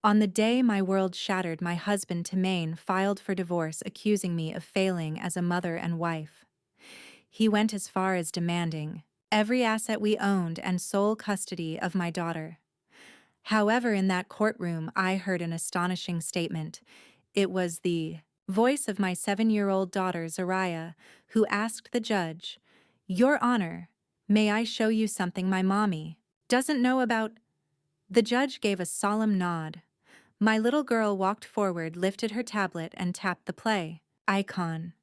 On the day my world shattered, my husband Timain filed for divorce, accusing me of failing as a mother and wife. He went as far as demanding every asset we owned and sole custody of my daughter. However, in that courtroom, I heard an astonishing statement. It was the voice of my 7-year-old daughter, Zariah, who asked the judge, "Your Honor, may I show you something my mommy doesn't know about?" The judge gave a solemn nod. My little girl walked forward, lifted her tablet, and tapped the play icon.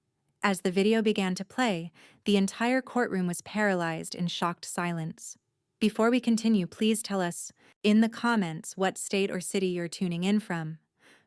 As the video began to play, the entire courtroom was paralyzed in shocked silence. Before we continue, please tell us in the comments what state or city you're tuning in from.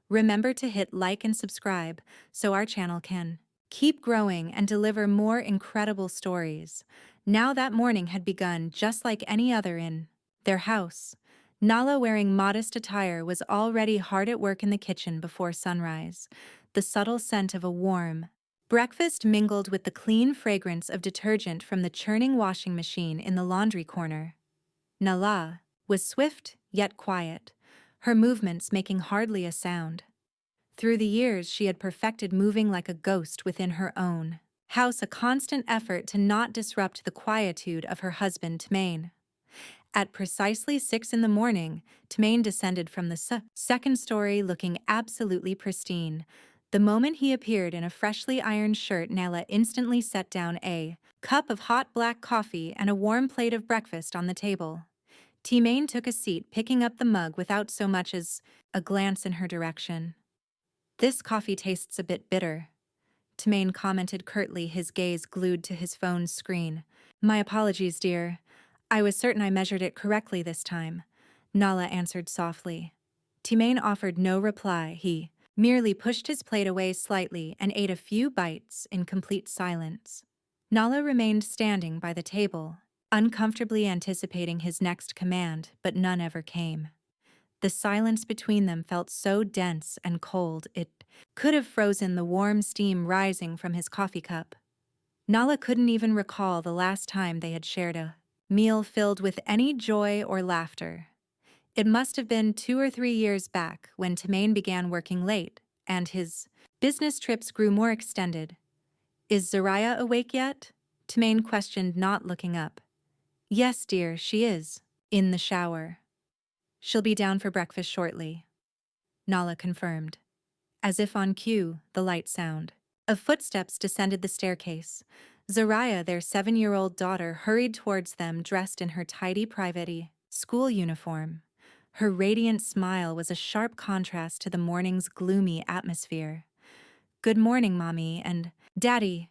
Remember to hit like and subscribe so our channel can keep growing and deliver more incredible stories. Now that morning had begun just like any other in their house. Nala, wearing modest attire, was already hard at work in the kitchen before sunrise. The subtle scent of a warm breakfast mingled with the clean fragrance of detergent from the churning washing machine in the laundry corner. Nala was swift yet quiet, her movements making hardly a sound. Through the years, she had perfected moving like a ghost within her own house, a constant effort to not disrupt the quietude of her husband, Tmain. At precisely 6 in the morning, Tmain descended from the second story looking absolutely pristine. The moment he appeared in a freshly ironed shirt, Nala instantly set down a cup of hot black coffee and a warm plate of breakfast on the table. Tmain took a seat, picking up the mug without so much as a glance in her direction. "This coffee tastes a bit bitter," Tmain commented curtly, his gaze glued to his phone's screen. "My apologies, dear. I was certain I measured it correctly this time," Nala answered softly. Tmain offered no reply. He merely pushed his plate away slightly and ate a few bites in complete silence. Nala remained standing by the table, uncomfortably anticipating his next command, but none ever came. The silence between them felt so dense and cold it could have frozen the warm steam rising from his coffee cup. Nala couldn't even recall the last time they had shared a meal filled with any joy or laughter. It must have been 2 or 3 years back when Tmain began working late and his business trips grew more extended. "Is Zariah awake yet?" Tmain questioned, not looking up. "Yes, dear, she is. In the shower. She'll be down for breakfast shortly," Nala confirmed. As if on cue, the light sound of footsteps descended the staircase. Zariah, their 7-year-old daughter, hurried towards them, dressed in her tidy private school uniform. Her radiant smile was a sharp contrast to the morning's gloomy atmosphere. "Good morning, Mommy and Daddy."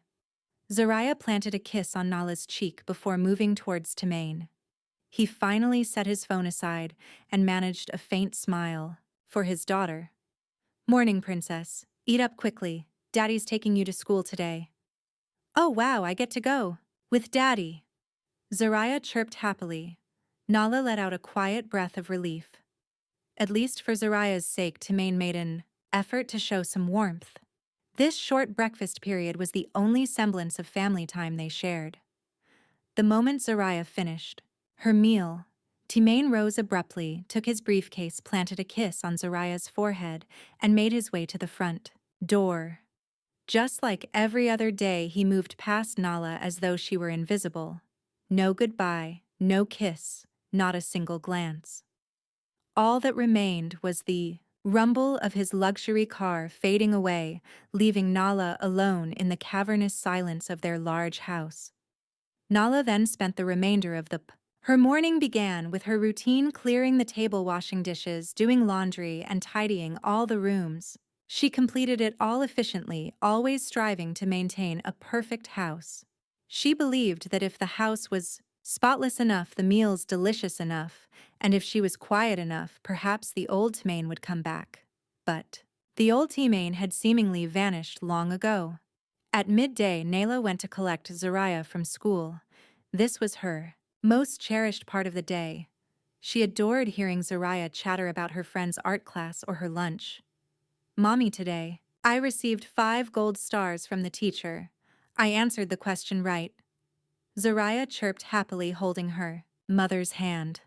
Zariah planted a kiss on Nala's cheek before moving towards Tmain. He finally set his phone aside and managed a faint smile for his daughter. "Morning, Princess. Eat up quickly. Daddy's taking you to school today." "Oh wow, I get to go with Daddy." Zariah chirped happily. Nala let out a quiet breath of relief. At least for Zariah's sake, Tmain made an effort to show some warmth. This short breakfast period was the only semblance of family time they shared. The moment Zariah finished her meal, Tmain rose abruptly, took his briefcase, planted a kiss on Zariah's forehead, and made his way to the front door. Just like every other day, he moved past Nala as though she were invisible. No goodbye, no kiss, not a single glance. All that remained was the rumble of his luxury car fading away, leaving Nala alone in the cavernous silence of their large house. Nala then spent the remainder of her morning began with her routine, clearing the table, washing dishes, doing laundry, and tidying all the rooms. She completed it all efficiently, always striving to maintain a perfect house. She believed that if the house was spotless enough, the meals delicious enough, and if she was quiet enough, perhaps the old Tmain would come back. But the old Tmain had seemingly vanished long ago. At midday, Nayla went to collect Zariah from school. This was her most cherished part of the day. She adored hearing Zariah chatter about her friend's art class or her lunch. "Mommy, today I received 5 gold stars from the teacher. I answered the question right." Zariah chirped happily, holding her mother's hand.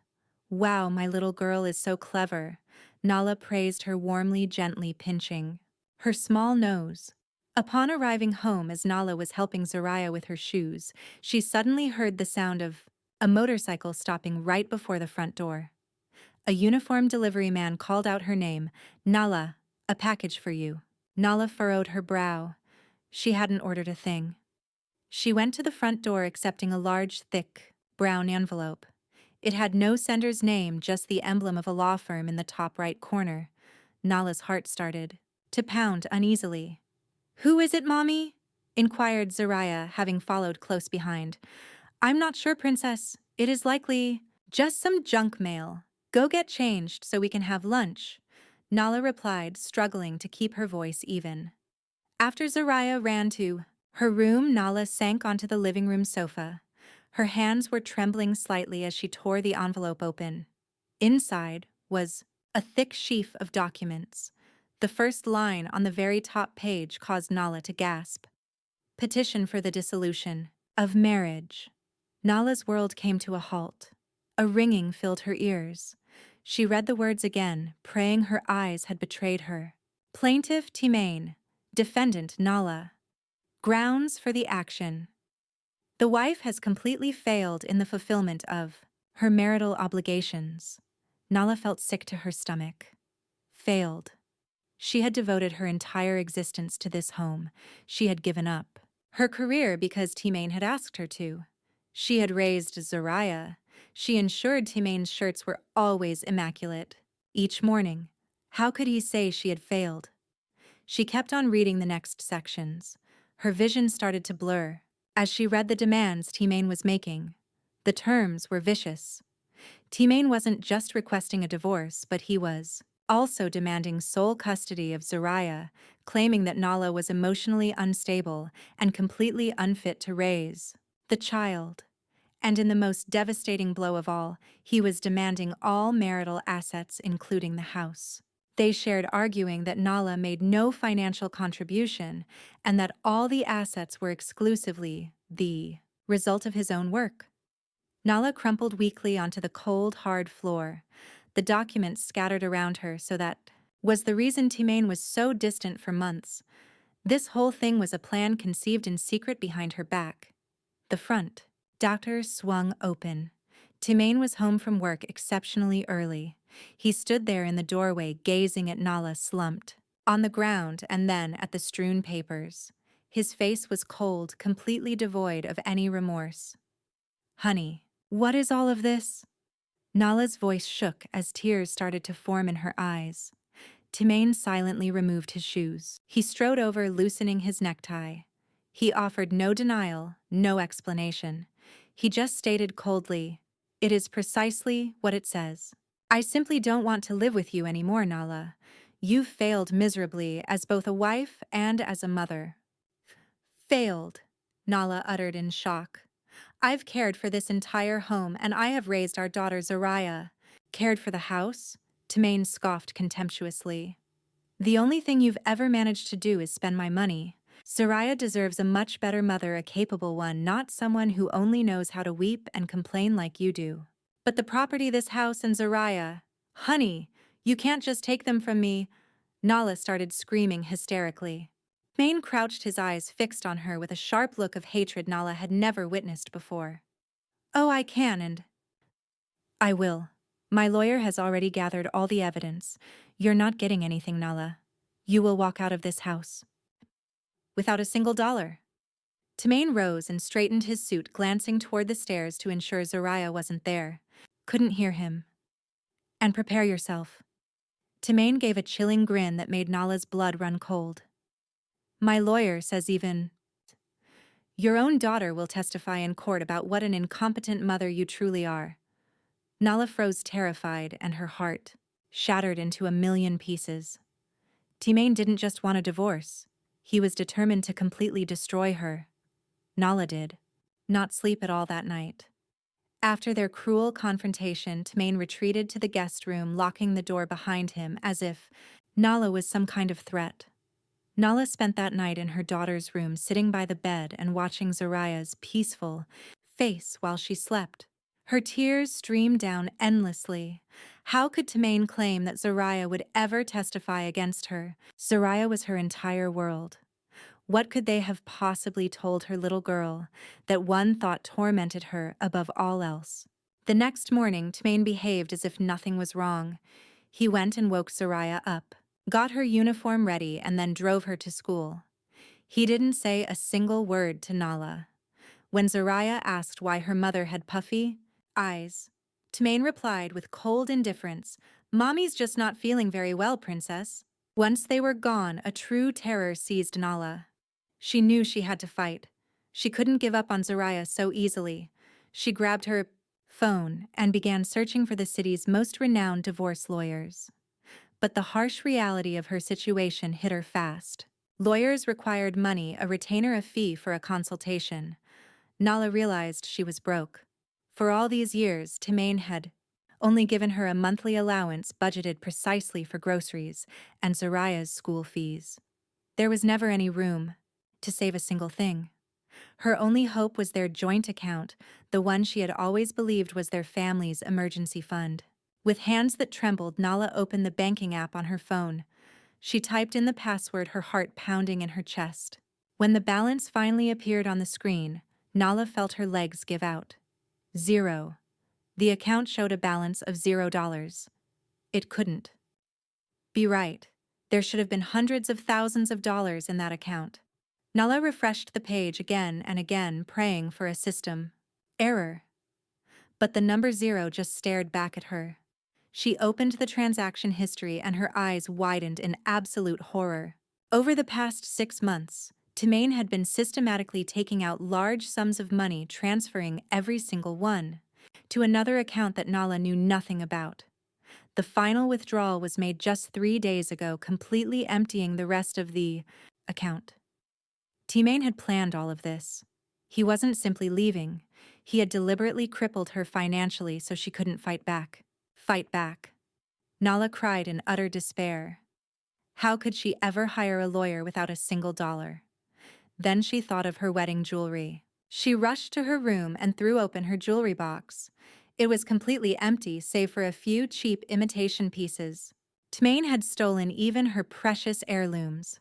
"Wow, my little girl is so clever." Nala praised her warmly, gently pinching her small nose. Upon arriving home as Nala was helping Zariah with her shoes, she suddenly heard the sound of a motorcycle stopping right before the front door. A uniformed delivery man called out her name. "Nala, a package for you." Nala furrowed her brow. She hadn't ordered a thing. She went to the front door accepting a large, thick, brown envelope. It had no sender's name, just the emblem of a law firm in the top right corner. Nala's heart started to pound uneasily. "Who is it, Mommy?" inquired Zariah, having followed close behind. "I'm not sure, Princess. It is likely just some junk mail. Go get changed so we can have lunch," Nala replied, struggling to keep her voice even. After Zariah ran to her room, Nala sank onto the living room sofa. Her hands were trembling slightly as she tore the envelope open. Inside was a thick sheaf of documents. The first line on the very top page caused Nala to gasp. "Petition for the dissolution of marriage." Nala's world came to a halt. A ringing filled her ears. She read the words again, praying her eyes had betrayed her. Plaintiff Timane, defendant Nala. Grounds for the action. The wife has completely failed in the fulfillment of her marital obligations. Nala felt sick to her stomach. Failed. She had devoted her entire existence to this home. She had given up her career because Timane had asked her to. She had raised Zariah. She ensured Timane's shirts were always immaculate. Each morning, how could he say she had failed? She kept on reading the next sections. Her vision started to blur as she read the demands Timane was making. The terms were vicious. Timane wasn't just requesting a divorce, but he was also demanding sole custody of Zariah, claiming that Nala was emotionally unstable and completely unfit to raise the child. And in the most devastating blow of all, he was demanding all marital assets, including the house. They shared, arguing that Nala made no financial contribution and that all the assets were exclusively the result of his own work. Nala crumpled weakly onto the cold, hard floor. The documents scattered around her, so that was the reason Timane was so distant for months. This whole thing was a plan conceived in secret behind her back. The front door swung open. Timane was home from work exceptionally early. He stood there in the doorway, gazing at Nala slumped on the ground and then at the strewn papers. His face was cold, completely devoid of any remorse. "Honey, what is all of this?" Nala's voice shook as tears started to form in her eyes. Timane silently removed his shoes. He strode over, loosening his necktie. He offered no denial, no explanation. He just stated coldly, "It is precisely what it says. I simply don't want to live with you anymore, Nala. You've failed miserably as both a wife and as a mother." "Failed," Nala uttered in shock. "I've cared for this entire home, and I have raised our daughter Zariah." "Cared for the house?" Timane scoffed contemptuously. "The only thing you've ever managed to do is spend my money. Zariah deserves a much better mother, a capable one, not someone who only knows how to weep and complain like you do." "But the property, this house and Zariah—" "Honey, you can't just take them from me." Nala started screaming hysterically. Timane crouched, his eyes fixed on her with a sharp look of hatred Nala had never witnessed before. "Oh, I can, and I will. My lawyer has already gathered all the evidence. You're not getting anything, Nala. You will walk out of this house without a single dollar." Timane rose and straightened his suit, glancing toward the stairs to ensure Zariah wasn't there. "Couldn't hear him." "And prepare yourself." Timane gave a chilling grin that made Nala's blood run cold. "My lawyer says even your own daughter will testify in court about what an incompetent mother you truly are." Nala froze, terrified, and her heart shattered into a million pieces. Timane didn't just want a divorce. He was determined to completely destroy her. Nala did not sleep at all that night. After their cruel confrontation, Timane retreated to the guest room, locking the door behind him as if Nala was some kind of threat. Nala spent that night in her daughter's room, sitting by the bed and watching Zariah's peaceful face while she slept. Her tears streamed down endlessly. How could Tamain claim that Zariah would ever testify against her? Zariah was her entire world. What could they have possibly told her little girl that one thought tormented her above all else? The next morning, Tamain behaved as if nothing was wrong. He went and woke Zariah up, got her uniform ready, and then drove her to school. He didn't say a single word to Nala. When Zariah asked why her mother had puffy eyes, Tamain replied with cold indifference, "Mommy's just not feeling very well, princess." Once they were gone, a true terror seized Nala. She knew she had to fight. She couldn't give up on Zariah so easily. She grabbed her phone and began searching for the city's most renowned divorce lawyers. But the harsh reality of her situation hit her fast. Lawyers required money, a retainer, a fee for a consultation. Nala realized she was broke. For all these years, Tamain had only given her a monthly allowance budgeted precisely for groceries and Zariah's school fees. There was never any room to save a single thing. Her only hope was their joint account, the one she had always believed was their family's emergency fund. With hands that trembled, Nala opened the banking app on her phone. She typed in the password, her heart pounding in her chest. When the balance finally appeared on the screen, Nala felt her legs give out. 0. The account showed a balance of $0. It couldn't be right. There should have been hundreds of thousands of dollars in that account. Nala refreshed the page again and again, praying for a system error. But the number 0 just stared back at her. She opened the transaction history and her eyes widened in absolute horror. Over the past 6 months, Tamain had been systematically taking out large sums of money, transferring every single one to another account that Nala knew nothing about. The final withdrawal was made just 3 days ago, completely emptying the rest of the account. Tamain had planned all of this. He wasn't simply leaving. He had deliberately crippled her financially so she couldn't fight back. Fight back. Nala cried in utter despair. How could she ever hire a lawyer without a single dollar? Then she thought of her wedding jewelry. She rushed to her room and threw open her jewelry box. It was completely empty, save for a few cheap imitation pieces. Tamain had stolen even her precious heirlooms.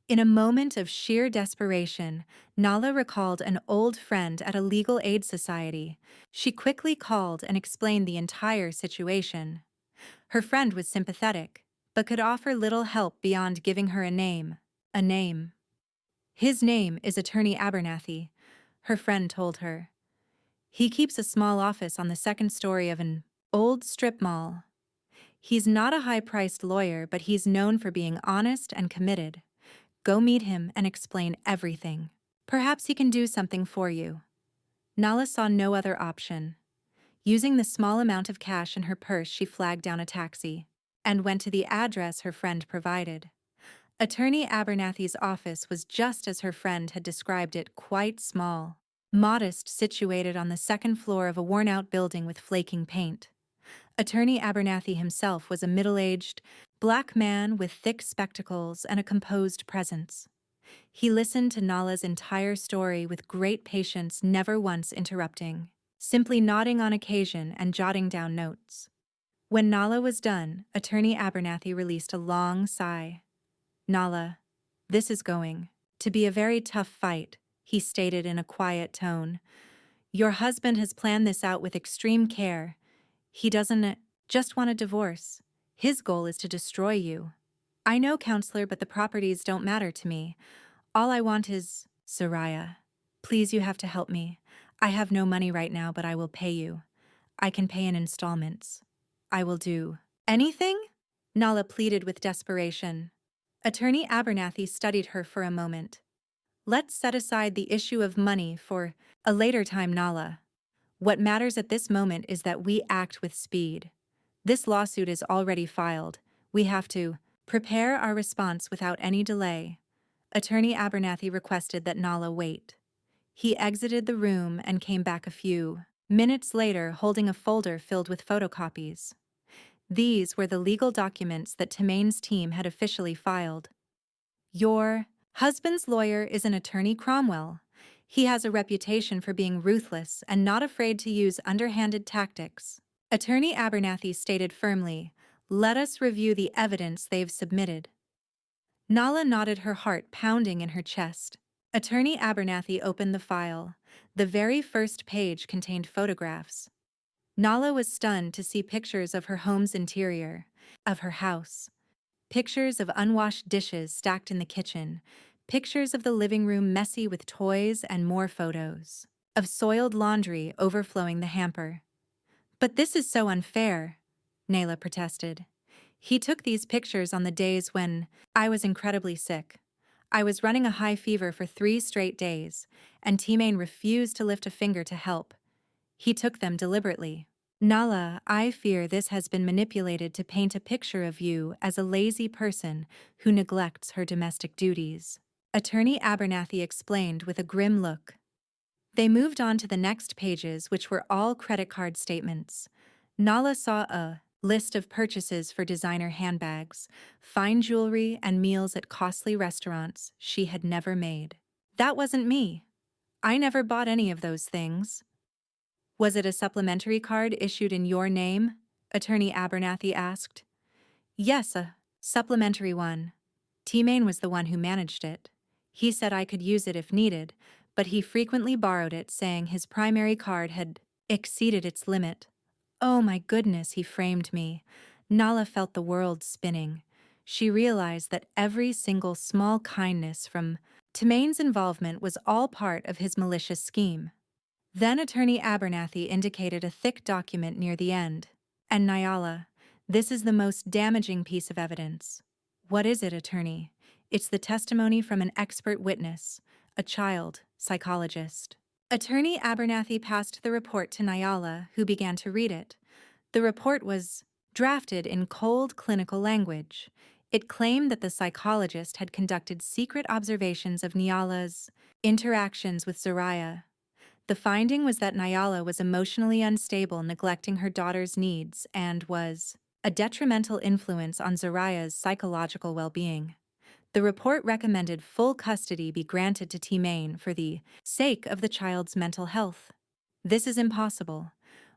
In a moment of sheer desperation, Nala recalled an old friend at a legal aid society. She quickly called and explained the entire situation. Her friend was sympathetic, but could offer little help beyond giving her a name. A name. "His name is Attorney Abernathy," her friend told her. "He keeps a small office on the second story of an old strip mall. He's not a high-priced lawyer, but he's known for being honest and committed. Go meet him and explain everything. Perhaps he can do something for you." Nala saw no other option. Using the small amount of cash in her purse, she flagged down a taxi and went to the address her friend provided. Attorney Abernathy's office was just as her friend had described it, quite small, modest, situated on the second floor of a worn-out building with flaking paint. Attorney Abernathy himself was a middle-aged, black man with thick spectacles and a composed presence. He listened to Nala's entire story with great patience, never once interrupting, simply nodding on occasion and jotting down notes. When Nala was done, Attorney Abernathy released a long sigh. "Nala, this is going to be a very tough fight," he stated in a quiet tone. "Your husband has planned this out with extreme care. He doesn't just want a divorce. His goal is to destroy you. I know, counselor, but the properties don't matter to me. All I want is Zariah. Please, you have to help me. I have no money right now, but I will pay you. I can pay in installments. I will do anything?" Nala pleaded with desperation. Attorney Abernathy studied her for a moment. "Let's set aside the issue of money for a later time, Nala. What matters at this moment is that we act with speed. This lawsuit is already filed. We have to prepare our response without any delay." Attorney Abernathy requested that Nala wait. He exited the room and came back a few minutes later holding a folder filled with photocopies. These were the legal documents that Tamain's team had officially filed. "Your husband's lawyer is an Attorney Cromwell. He has a reputation for being ruthless and not afraid to use underhanded tactics. Attorney Abernathy stated firmly, "Let us review the evidence they've submitted." Nala nodded, her heart pounding in her chest. Attorney Abernathy opened the file. The very first page contained photographs. Nala was stunned to see pictures of her home's interior, of her house. Pictures of unwashed dishes stacked in the kitchen, pictures of the living room messy with toys, and more photos of soiled laundry overflowing the hamper. "But this is so unfair," Nayla protested. "He took these pictures on the days when I was incredibly sick. I was running a high fever for 3 straight days, and T-Main refused to lift a finger to help. He took them deliberately." "Nala, I fear this has been manipulated to paint a picture of you as a lazy person who neglects her domestic duties," Attorney Abernathy explained with a grim look. They moved on to the next pages, which were all credit card statements. Nala saw a list of purchases for designer handbags, fine jewelry, and meals at costly restaurants she had never made. "That wasn't me. I never bought any of those things." "Was it a supplementary card issued in your name?" Attorney Abernathy asked. "Yes, a supplementary one. T-Main was the one who managed it. He said I could use it if needed, but he frequently borrowed it, saying his primary card had exceeded its limit." "Oh my goodness," he framed me. Nala felt the world spinning. She realized that every single small kindness from T-Main's involvement was all part of his malicious scheme. Then Attorney Abernathy indicated a thick document near the end. "And Nyala, this is the most damaging piece of evidence." "What is it, Attorney?" "It's the testimony from an expert witness, a child psychologist." Attorney Abernathy passed the report to Nyala, who began to read it. The report was drafted in cold clinical language. It claimed that the psychologist had conducted secret observations of Nyala's interactions with Zariah. The finding was that Nyala was emotionally unstable, neglecting her daughter's needs, and was a detrimental influence on Zariah's psychological well-being. The report recommended full custody be granted to T-Main for the sake of the child's mental health. "This is impossible.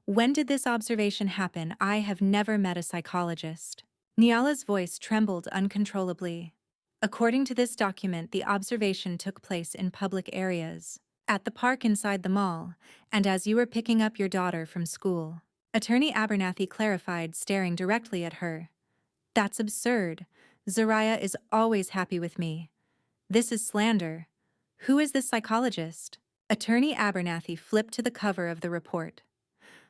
When did this observation happen? I have never met a psychologist." Nyala's voice trembled uncontrollably. "According to this document, the observation took place in public areas, at the park inside the mall, and as you were picking up your daughter from school." Attorney Abernathy clarified, staring directly at her. "That's absurd. Zariah is always happy with me. This is slander. Who is this psychologist?" Attorney Abernathy flipped to the cover of the report.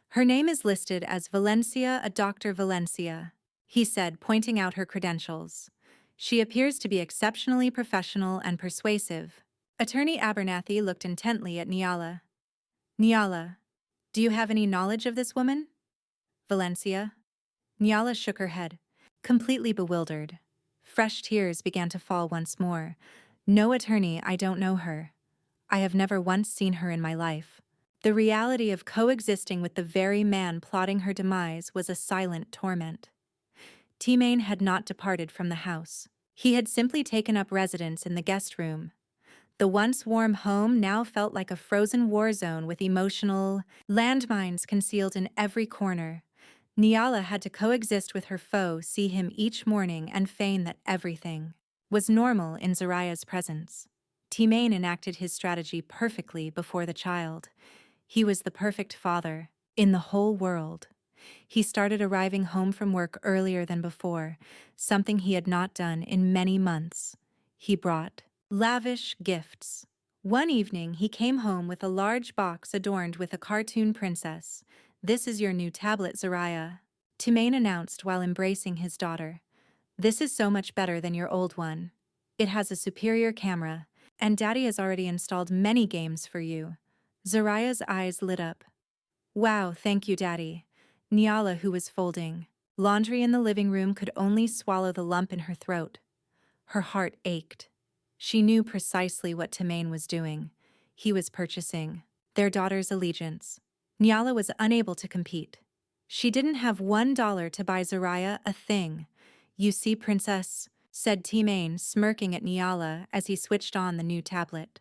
"Her name is listed as Valencia, a Dr. Valencia," he said, pointing out her credentials. "She appears to be exceptionally professional and persuasive." Attorney Abernathy looked intently at Nyala. "Nyala, do you have any knowledge of this woman?" "Valencia?" Nyala shook her head, completely bewildered. Fresh tears began to fall once more. "No, attorney, I don't know her. I have never once seen her in my life." The reality of coexisting with the very man plotting her demise was a silent torment. T-Main had not departed from the house. He had simply taken up residence in the guest room. The once warm home now felt like a frozen war zone with emotional landmines concealed in every corner. Nyala had to coexist with her foe, see him each morning, and feign that everything was normal in Zariah's presence. T-Main enacted his strategy perfectly before the child. He was the perfect father in the whole world. He started arriving home from work earlier than before, something he had not done in many months. He brought lavish gifts. One evening, he came home with a large box adorned with a cartoon princess. "This is your new tablet, Zariah," T-Main announced while embracing his daughter. "This is so much better than your old one. It has a superior camera, and Daddy has already installed many games for you." Zariah's eyes lit up. "Wow, thank you, Daddy." Nyala, who was folding laundry in the living room, could only swallow the lump in her throat. Her heart ached. She knew precisely what T-Main was doing. He was purchasing their daughter's allegiance. Nyala was unable to compete. She didn't have $1 to buy Zariah a thing. "You see, Princess," said T-Main, smirking at Nyala as he switched on the new tablet.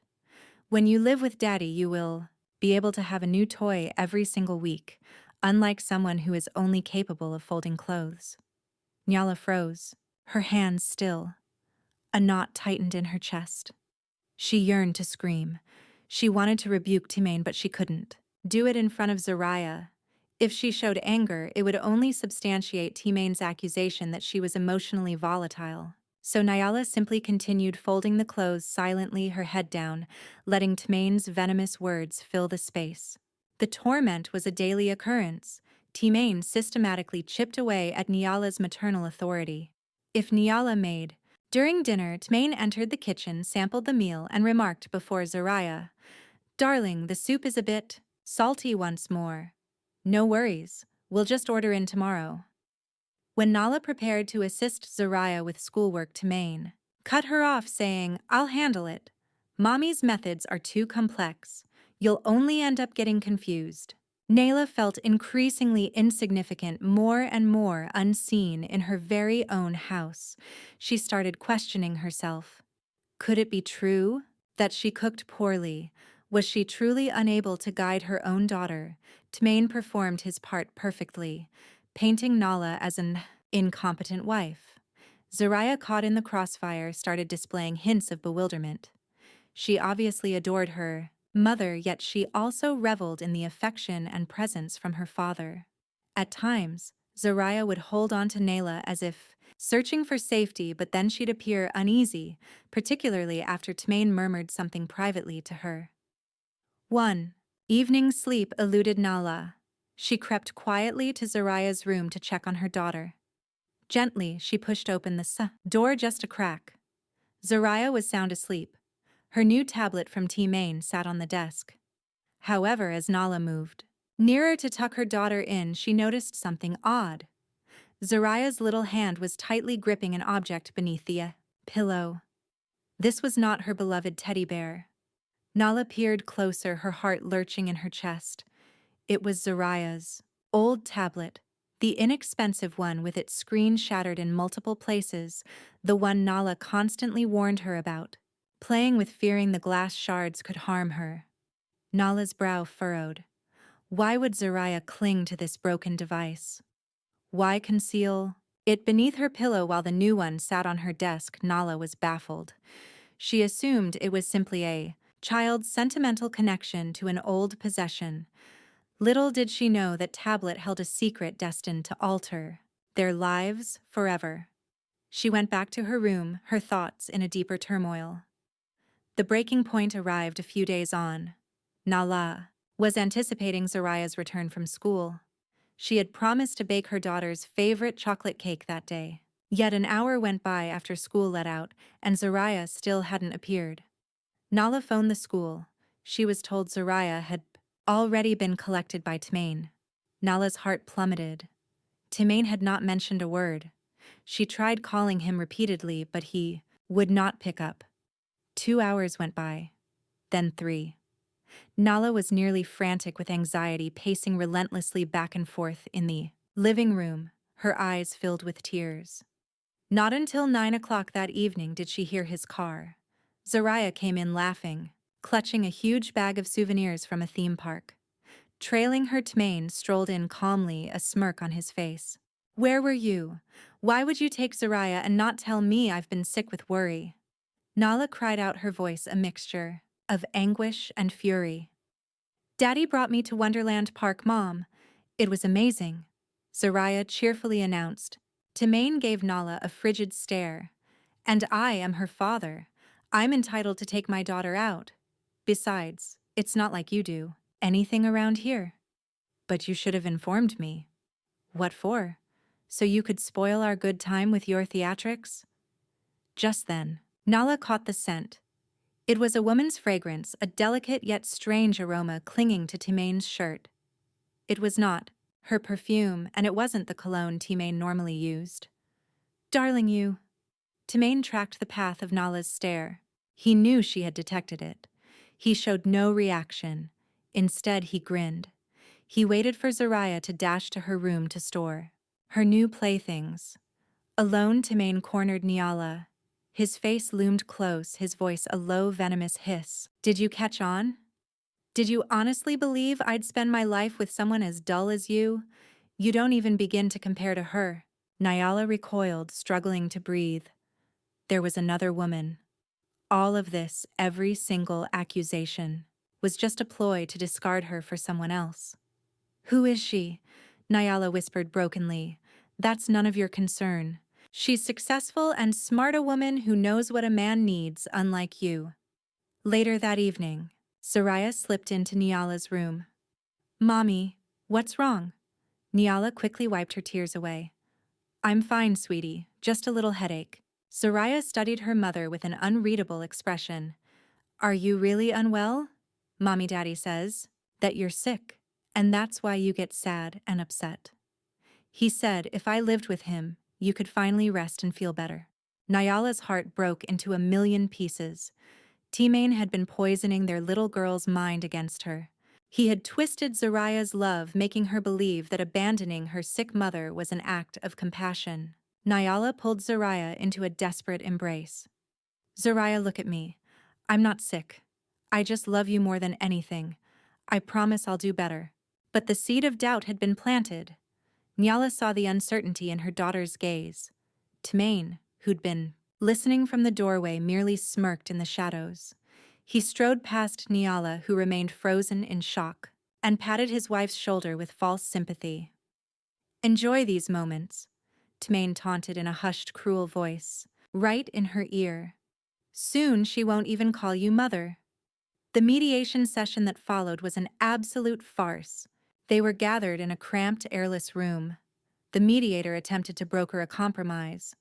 When you live with Daddy, you will be able to have a new toy every single week, unlike someone who is only capable of folding clothes. Nyala froze, her hands still. A knot tightened in her chest. She yearned to scream. She wanted to rebuke Timain, but she couldn't do it in front of Zariah. If she showed anger, it would only substantiate Timain's accusation that she was emotionally volatile. So Nyala simply continued folding the clothes silently, her head down, letting Timain's venomous words fill the space. The torment was a daily occurrence. Timain systematically chipped away at Nyala's maternal authority. If Nyala made, during dinner, Timain entered the kitchen, sampled the meal, and remarked before Zariah, "Darling, the soup is a bit salty once more." "No worries, we'll just order in tomorrow." When Nala prepared to assist Zariah with schoolwork, Timain cut her off, saying, "I'll handle it. Mommy's methods are too complex. You'll only end up getting confused." Nayla felt increasingly insignificant, more and more unseen in her very own house. She started questioning herself. Could it be true that she cooked poorly? Was she truly unable to guide her own daughter? Timain performed his part perfectly, painting Nala as an incompetent wife. Zariah, caught in the crossfire, started displaying hints of bewilderment. She obviously adored her mother, yet she also reveled in the affection and presence from her father. At times, Zariah would hold on to Nayla as if searching for safety, but then she'd appear uneasy, particularly after Timain murmured something privately to her. One evening, sleep eluded Nala. She crept quietly to Zariah's room to check on her daughter. Gently, she pushed open the door just a crack. Zariah was sound asleep. Her new tablet from Timain sat on the desk. However, as Nala moved nearer to tuck her daughter in, she noticed something odd. Zariah's little hand was tightly gripping an object beneath the pillow. This was not her beloved teddy bear. Nala peered closer, her heart lurching in her chest. It was Zariah's old tablet, the inexpensive one with its screen shattered in multiple places, the one Nala constantly warned her about, playing with, fearing the glass shards could harm her. Nala's brow furrowed. Why would Zariah cling to this broken device? Why conceal it beneath her pillow while the new one sat on her desk? Nala was baffled. She assumed it was simply a child's sentimental connection to an old possession. Little did she know that tablet held a secret destined to alter their lives forever. She went back to her room, her thoughts in a deeper turmoil. The breaking point arrived a few days on. Nala was anticipating Zariah's return from school. She had promised to bake her daughter's favorite chocolate cake that day. Yet an hour went by after school let out, and Zariah still hadn't appeared. Nala phoned the school. She was told Zariah had already been collected by Timain. Nala's heart plummeted. Timain had not mentioned a word. She tried calling him repeatedly, but he would not pick up. 2 hours went by, then 3. Nala was nearly frantic with anxiety, pacing relentlessly back and forth in the living room, her eyes filled with tears. Not until 9 o'clock that evening did she hear his car. Zariah came in laughing, clutching a huge bag of souvenirs from a theme park. Trailing her, Timain strolled in calmly, a smirk on his face. "Where were you? Why would you take Zariah and not tell me? I've been sick with worry." Nala cried out, her voice a mixture of anguish and fury. "Daddy brought me to Wonderland Park, Mom. It was amazing," Zariah cheerfully announced. Timain gave Nala a frigid stare. "And I am her father. I'm entitled to take my daughter out. Besides, it's not like you do anything around here." "But you should have informed me." "What for? So you could spoil our good time with your theatrics?" Just then, Nala caught the scent. It was a woman's fragrance, a delicate yet strange aroma clinging to Timain's shirt. It was not her perfume, and it wasn't the cologne Timain normally used. "Darling, you..." Timain tracked the path of Nala's stare. He knew she had detected it. He showed no reaction. Instead, he grinned. He waited for Zariah to dash to her room to store her new playthings. Alone, Timain cornered Nyala. His face loomed close, his voice a low, venomous hiss. Did you catch on? Did you honestly believe I'd spend my life with someone as dull as you? You don't even begin to compare to her. Nyala recoiled, struggling to breathe. There was another woman. All of this, every single accusation, was just a ploy to discard her for someone else. Who is she? Nyala whispered brokenly. That's none of your concern. She's successful and smart, a woman who knows what a man needs, unlike you. Later that evening, Soraya slipped into Nyala's room. Mommy, what's wrong? Nyala quickly wiped her tears away. I'm fine, sweetie, just a little headache. Soraya studied her mother with an unreadable expression. Are you really unwell? Mommy-Daddy says that you're sick, and that's why you get sad and upset. He said if I lived with him, you could finally rest and feel better. Nyala's heart broke into a million pieces. T-Main had been poisoning their little girl's mind against her. He had twisted Zoraya's love, making her believe that abandoning her sick mother was an act of compassion. Nyala pulled Zoraya into a desperate embrace. Zoraya, look at me. I'm not sick. I just love you more than anything. I promise I'll do better. But the seed of doubt had been planted. Nyala saw the uncertainty in her daughter's gaze. T-Main, who'd been listening from the doorway, merely smirked in the shadows. He strode past Nyala, who remained frozen in shock, and patted his wife's shoulder with false sympathy. Enjoy these moments, T-Main taunted in a hushed, cruel voice, right in her ear. Soon she won't even call you mother. The mediation session that followed was an absolute farce. They were gathered in a cramped, airless room. The mediator attempted to broker a compromise.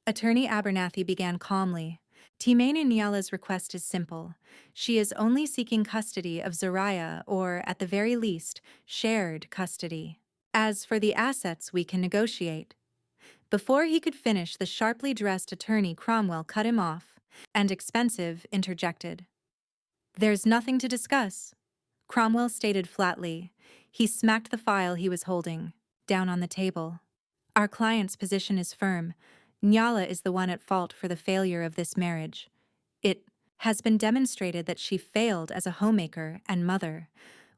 Attorney Abernathy began calmly. T-Main and Nyala's request is simple. She is only seeking custody of Zoraya, or, at the very least, shared custody. As for the assets, we can negotiate. Before he could finish, the sharply dressed attorney Cromwell cut him off, and Expensive interjected. There's nothing to discuss, Cromwell stated flatly. He smacked the file he was holding down on the table. Our client's position is firm. Nyala is the one at fault for the failure of this marriage. It has been demonstrated that she failed as a homemaker and mother.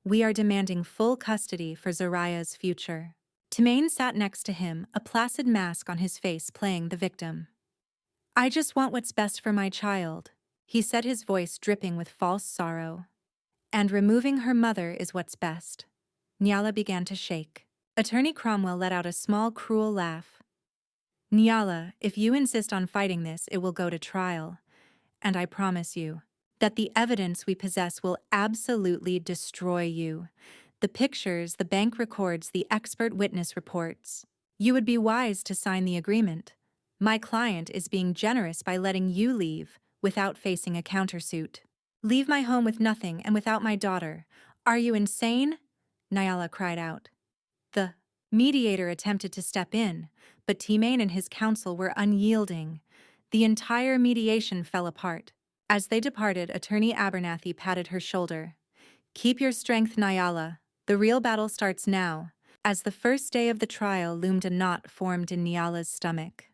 We are demanding full custody for Zoraya's future. T-Main sat next to him, a placid mask on his face, playing the victim. I just want what's best for my child, he said, his voice dripping with false sorrow. And removing her mother is what's best. Nyala began to shake. Attorney Cromwell let out a small, cruel laugh. Nyala, if you insist on fighting this, it will go to trial. And I promise you that the evidence we possess will absolutely destroy you. The pictures, the bank records, the expert witness reports. You would be wise to sign the agreement. My client is being generous by letting you leave without facing a countersuit. Leave my home with nothing and without my daughter. Are you insane? Nyala cried out. The mediator attempted to step in, but T-Main and his counsel were unyielding. The entire mediation fell apart. As they departed, Attorney Abernathy patted her shoulder. Keep your strength, Nyala. The real battle starts now. As the first day of the trial loomed, a knot formed in Nyala's stomach.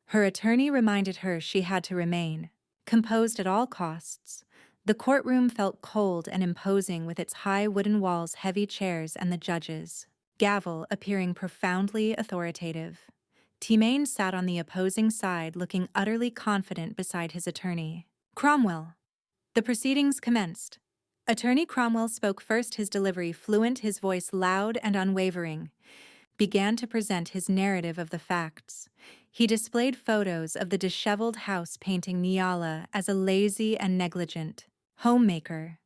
Her attorney reminded her she had to remain composed at all costs. The courtroom felt cold and imposing, with its high wooden walls, heavy chairs, and the judge's gavel appearing profoundly authoritative. T-Main sat on the opposing side, looking utterly confident beside his attorney. Cromwell. The proceedings commenced. Attorney Cromwell spoke first, his delivery fluent, his voice loud and unwavering. Began to present his narrative of the facts. He displayed photos of the disheveled house, painting Nyala as a lazy and negligent homemaker.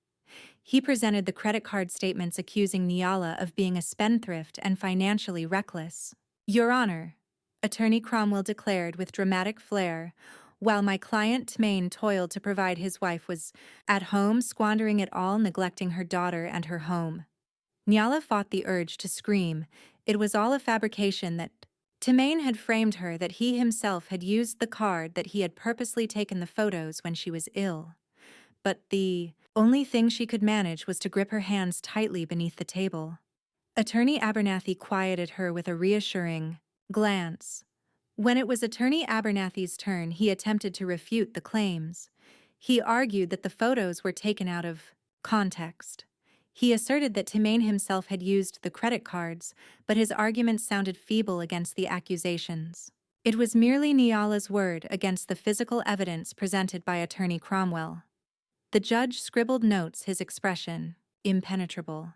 He presented the credit card statements accusing Nyala of being a spendthrift and financially reckless. Your Honor, Attorney Cromwell declared with dramatic flair, while my client T-Main toiled to provide, his wife was at home, squandering it all, neglecting her daughter and her home. Nyala fought the urge to scream. It was all a fabrication, that T-Main had framed her, that he himself had used the card, that he had purposely taken the photos when she was ill. But the only thing she could manage was to grip her hands tightly beneath the table. Attorney Abernathy quieted her with a reassuring glance. When it was Attorney Abernathy's turn, he attempted to refute the claims. He argued that the photos were taken out of context. He asserted that Timane himself had used the credit cards, but his argument sounded feeble against the accusations. It was merely Niala's word against the physical evidence presented by Attorney Cromwell. The judge scribbled notes, his expression impenetrable.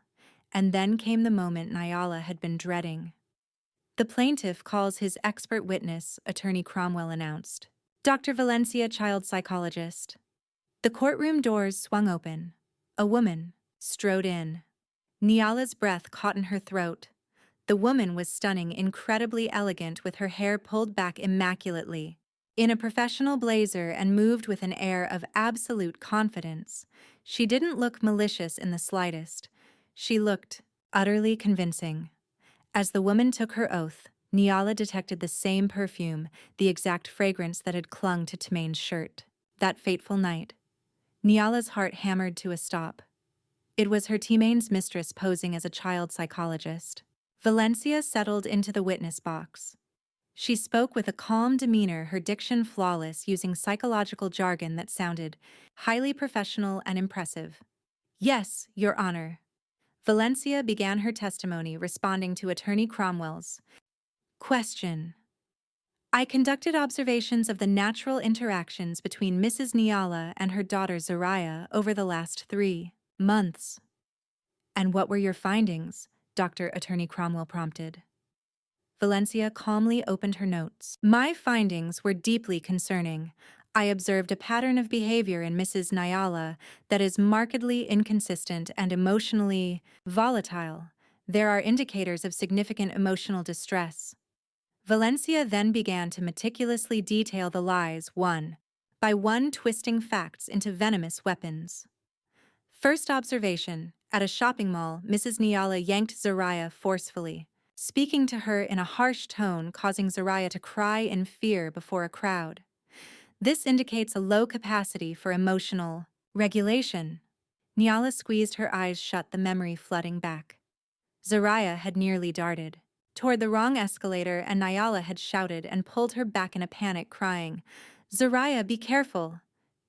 And then came the moment Niala had been dreading. The plaintiff calls his expert witness, Attorney Cromwell announced. Dr. Valencia, child psychologist. The courtroom doors swung open. A woman strode in. Niala's breath caught in her throat. The woman was stunning, incredibly elegant, with her hair pulled back immaculately. In a professional blazer and moved with an air of absolute confidence. She didn't look malicious in the slightest. She looked utterly convincing. As the woman took her oath, Niala detected the same perfume, the exact fragrance that had clung to Timane's shirt. That fateful night. Niala's heart hammered to a stop. It was her Timane's mistress posing as a child psychologist. Valencia settled into the witness box. She spoke with a calm demeanor, her diction flawless, using psychological jargon that sounded highly professional and impressive. Yes, Your Honor. Valencia began her testimony, responding to Attorney Cromwell's question. I conducted observations of the natural interactions between Mrs. Niala and her daughter Zariah over the last 3 months. And what were your findings? Dr. Attorney Cromwell prompted. Valencia calmly opened her notes. My findings were deeply concerning. I observed a pattern of behavior in Mrs. Niala that is markedly inconsistent and emotionally volatile. There are indicators of significant emotional distress. Valencia then began to meticulously detail the lies, one by one, twisting facts into venomous weapons. First observation: at a shopping mall, Mrs. Niala yanked Zariah forcefully, speaking to her in a harsh tone, causing Zariah to cry in fear before a crowd. This indicates a low capacity for emotional regulation. Niala squeezed her eyes shut, the memory flooding back. Zariah had nearly darted toward the wrong escalator, and Niala had shouted and pulled her back in a panic, crying, Zariah, be careful.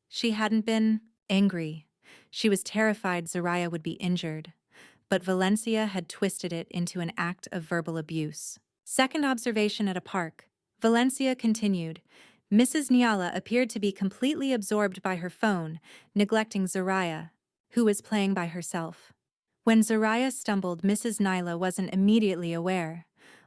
She hadn't been angry. She was terrified Zariah would be injured. But Valencia had twisted it into an act of verbal abuse. Second observation: at a park. Valencia continued. Mrs. Niala appeared to be completely absorbed by her phone, neglecting Zariah, who was playing by herself. When Zariah stumbled, Mrs. Niala wasn't immediately aware.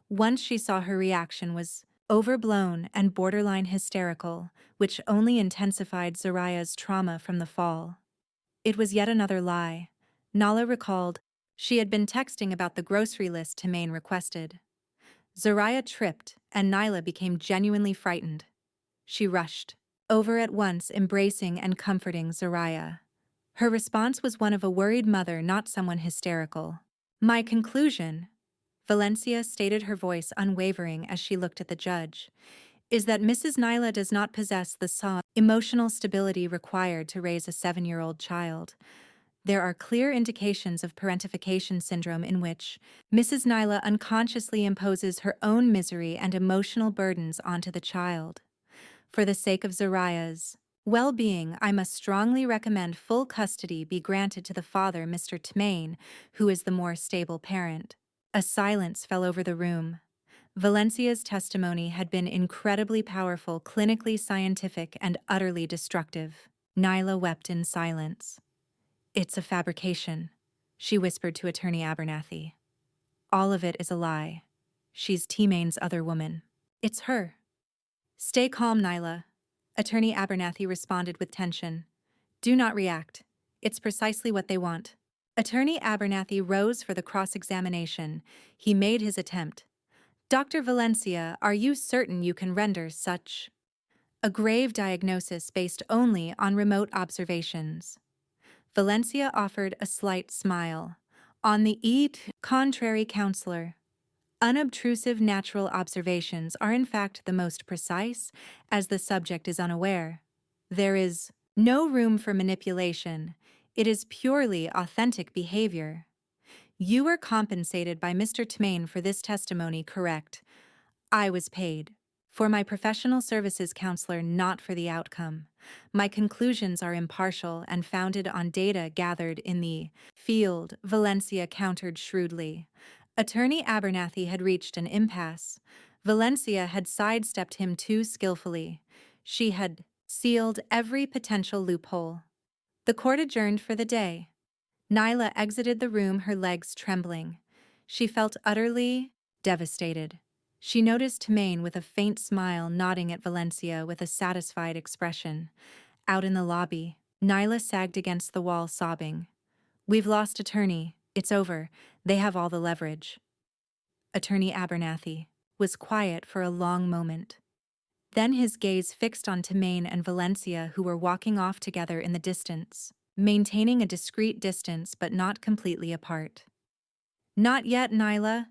Once she saw, her reaction was overblown and borderline hysterical, which only intensified Zariah's trauma from the fall. It was yet another lie. Nala recalled she had been texting about the grocery list Timane requested. Zariah tripped, and Nyla became genuinely frightened. She rushed over at once, embracing and comforting Zariah. Her response was one of a worried mother, not someone hysterical. My conclusion, Valencia stated, her voice unwavering as she looked at the judge, is that Mrs. Nyla does not possess the sound emotional stability required to raise a 7-year-old child. There are clear indications of parentification syndrome, in which Mrs. Nyla unconsciously imposes her own misery and emotional burdens onto the child. For the sake of Zariah's well-being, I must strongly recommend full custody be granted to the father, Mr. Timane, who is the more stable parent. A silence fell over the room. Valencia's testimony had been incredibly powerful, clinically scientific, and utterly destructive. Nyla wept in silence. It's a fabrication, she whispered to Attorney Abernathy. All of it is a lie. She's Timane's other woman. It's her. Stay calm, Nyla. Attorney Abernathy responded with tension. Do not react. It's precisely what they want. Attorney Abernathy rose for the cross-examination. He made his attempt. Dr. Valencia, are you certain you can render such a grave diagnosis based only on remote observations? Valencia offered a slight smile. On the contrary, counselor. Unobtrusive natural observations are in fact the most precise, as the subject is unaware. There is no room for manipulation. It is purely authentic behavior. You were compensated by Mr. Timane for this testimony, correct? I was paid. For my professional services counselor, not for the outcome. My conclusions are impartial and founded on data gathered in the field, Valencia countered shrewdly. Attorney Abernathy had reached an impasse. Valencia had sidestepped him too skillfully. She had sealed every potential loophole. The court adjourned for the day. Nyla exited the room, her legs trembling. She felt utterly devastated. She noticed Maine with a faint smile nodding at Valencia with a satisfied expression. Out in the lobby, Nyla sagged against the wall, sobbing. "We've lost attorney. It's over. They have all the leverage." Attorney Abernathy was quiet for a long moment. Then his gaze fixed on Maine and Valencia, who were walking off together in the distance, maintaining a discreet distance but not completely apart. "Not yet, Nyla,"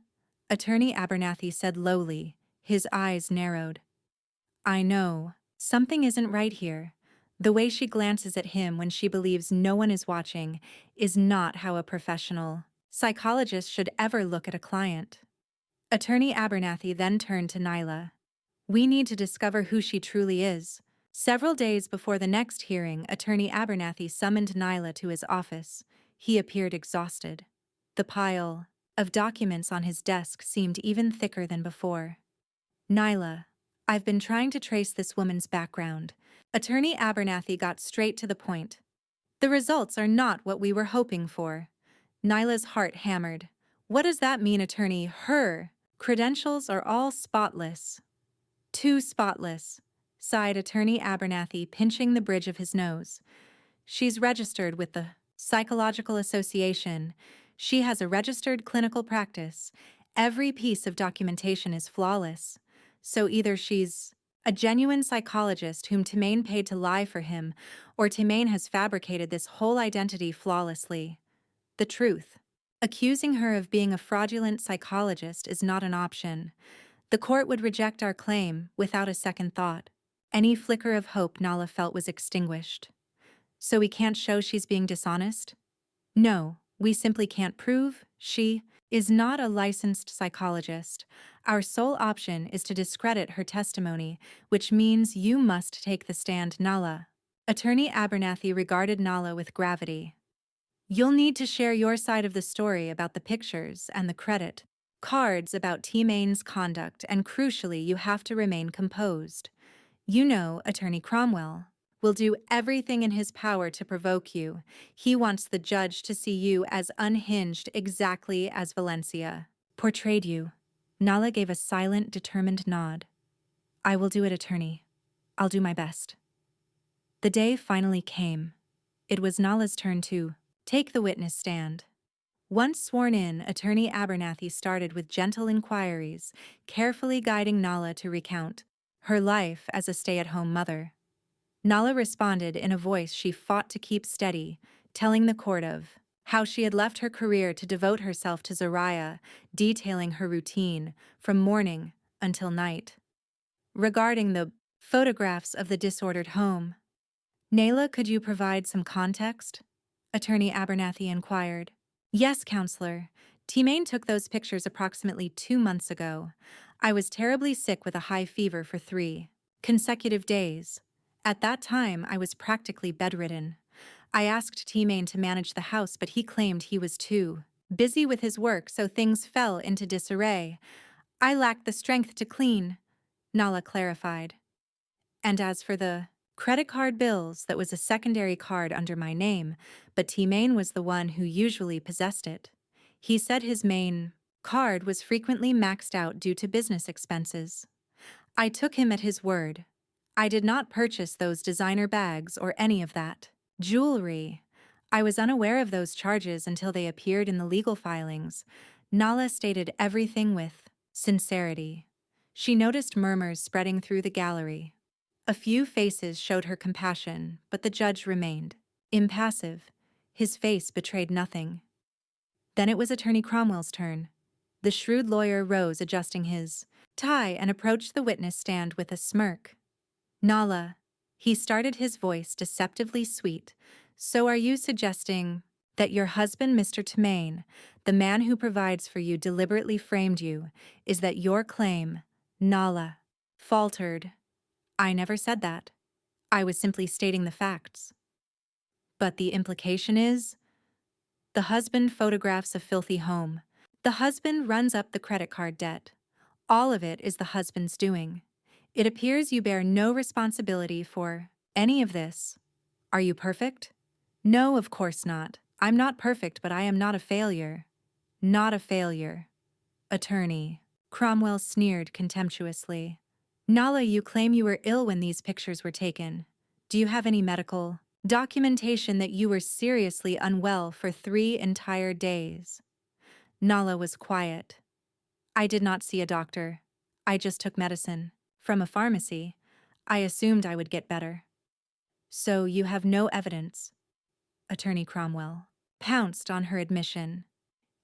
Attorney Abernathy said lowly, his eyes narrowed. "I know. Something isn't right here. The way she glances at him when she believes no one is watching is not how a professional psychologist should ever look at a client." Attorney Abernathy then turned to Nyla. "We need to discover who she truly is." Several days before the next hearing, Attorney Abernathy summoned Nyla to his office. He appeared exhausted. The pile of documents on his desk seemed even thicker than before. "Nyla, I've been trying to trace this woman's background." Attorney Abernathy got straight to the point. "The results are not what we were hoping for." Nyla's heart hammered. "What does that mean, attorney? Her credentials are all spotless." "Too spotless," sighed Attorney Abernathy, pinching the bridge of his nose. "She's registered with the Psychological Association. She has a registered clinical practice. Every piece of documentation is flawless. So either she's a genuine psychologist whom Timane paid to lie for him, or Timane has fabricated this whole identity flawlessly. The truth. Accusing her of being a fraudulent psychologist is not an option. The court would reject our claim without a second thought." Any flicker of hope Nala felt was extinguished. "So we can't show she's being dishonest?" "No, we simply can't prove she is not a licensed psychologist. Our sole option is to discredit her testimony, which means you must take the stand, Nala." Attorney Abernathy regarded Nala with gravity. "You'll need to share your side of the story about the pictures and the credit cards about Timane's conduct, and crucially, you have to remain composed. You know, Attorney Cromwell will do everything in his power to provoke you. He wants the judge to see you as unhinged, exactly as Valencia portrayed you." Nala gave a silent, determined nod. "I will do it, attorney. I'll do my best." The day finally came. It was Nala's turn to take the witness stand. Once sworn in, Attorney Abernathy started with gentle inquiries, carefully guiding Nala to recount her life as a stay-at-home mother. Nala responded in a voice she fought to keep steady, telling the court of how she had left her career to devote herself to Zariah, detailing her routine from morning until night. Regarding the photographs of the disordered home, "Nayla, could you provide some context?" Attorney Abernathy inquired. "Yes, counselor. Timane took those pictures approximately 2 months ago. I was terribly sick with a high fever for 3 consecutive days. At that time, I was practically bedridden. I asked Timane to manage the house, but he claimed he was too busy with his work, so things fell into disarray. I lacked the strength to clean," Nala clarified. "And as for the credit card bills, that was a secondary card under my name, but Timane was the one who usually possessed it. He said his main card was frequently maxed out due to business expenses. I took him at his word. I did not purchase those designer bags or any of that jewelry. I was unaware of those charges until they appeared in the legal filings." Nala stated everything with sincerity. She noticed murmurs spreading through the gallery. A few faces showed her compassion, but the judge remained impassive. His face betrayed nothing. Then it was Attorney Cromwell's turn. The shrewd lawyer rose, adjusting his tie, and approached the witness stand with a smirk. "Nala," he started, his voice deceptively sweet, "so are you suggesting that your husband, Mr. Timane, the man who provides for you, deliberately framed you? Is that your claim?" Nala faltered. I never said that. I was simply stating the facts. But the implication is, the husband photographs a filthy home. The husband runs up the credit card debt. All of it is the husband's doing. It appears you bear no responsibility for any of this. Are you perfect? No, of course not. I'm not perfect, but I am not a failure. Not a failure. Attorney. Cromwell sneered contemptuously. Nala, you claim you were ill when these pictures were taken. Do you have any medical documentation that you were seriously unwell for 3 entire days? Nala was quiet. I did not see a doctor. I just took medicine. From a pharmacy. I assumed I would get better. So you have no evidence? Attorney Cromwell pounced on her admission.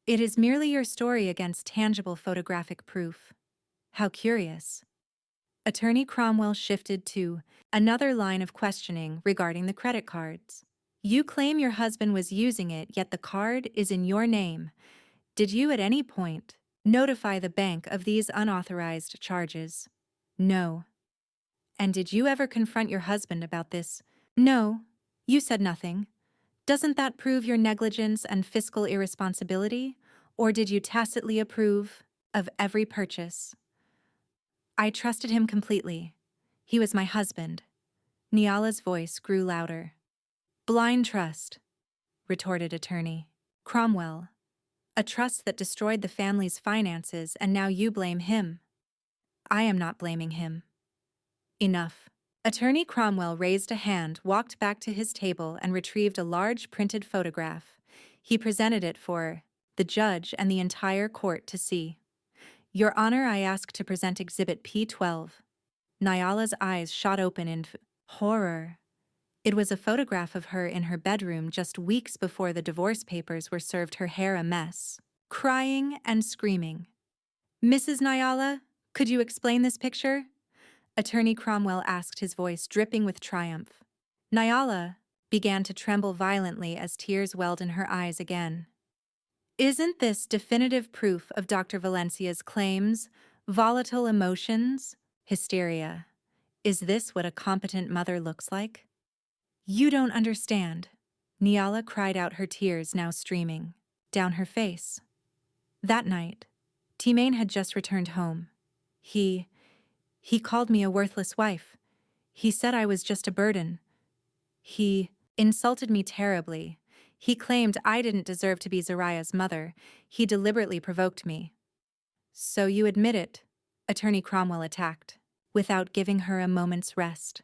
It is merely your story against tangible photographic proof. How curious. Attorney Cromwell shifted to another line of questioning regarding the credit cards. You claim your husband was using it, yet the card is in your name. Did you at any point notify the bank of these unauthorized charges? No. And did you ever confront your husband about this? No. You said nothing. Doesn't that prove your negligence and fiscal irresponsibility? Or did you tacitly approve of every purchase? I trusted him completely. He was my husband. Niala's voice grew louder. Blind trust, retorted Attorney Cromwell. A trust that destroyed the family's finances, and now you blame him. I am not blaming him. Enough. Attorney Cromwell raised a hand, walked back to his table, and retrieved a large printed photograph. He presented it for the judge and the entire court to see. Your Honor, I ask to present Exhibit P12. Nyala's eyes shot open in horror. It was a photograph of her in her bedroom just weeks before the divorce papers were served, her hair a mess, crying and screaming. Mrs. Nyala, could you explain this picture? Attorney Cromwell asked, his voice dripping with triumph. Nyala began to tremble violently as tears welled in her eyes again. Isn't this definitive proof of Dr. Valencia's claims? Volatile emotions? Hysteria. Is this what a competent mother looks like? You don't understand. Nyala cried out, her tears now streaming down her face. That night, T-Main had just returned home. He called me a worthless wife. He said I was just a burden. He insulted me terribly. He claimed I didn't deserve to be Zariah's mother. He deliberately provoked me. So you admit it, Attorney Cromwell attacked, without giving her a moment's rest.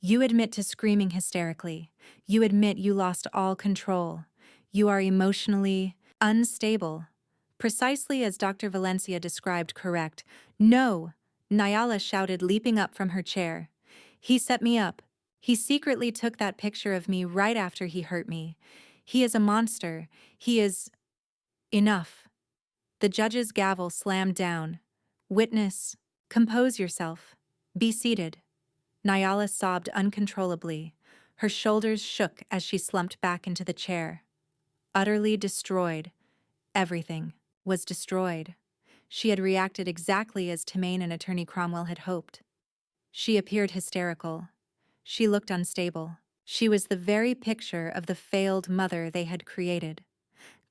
You admit to screaming hysterically. You admit you lost all control. You are emotionally unstable. Precisely as Dr. Valencia described, correct. No, Nyala shouted, leaping up from her chair. He set me up. He secretly took that picture of me right after he hurt me. He is a monster. He is... Enough. The judge's gavel slammed down. Witness, compose yourself. Be seated. Nyala sobbed uncontrollably. Her shoulders shook as she slumped back into the chair. Utterly destroyed. Everything was destroyed. She had reacted exactly as T-Main and Attorney Cromwell had hoped. She appeared hysterical. She looked unstable. She was the very picture of the failed mother they had created.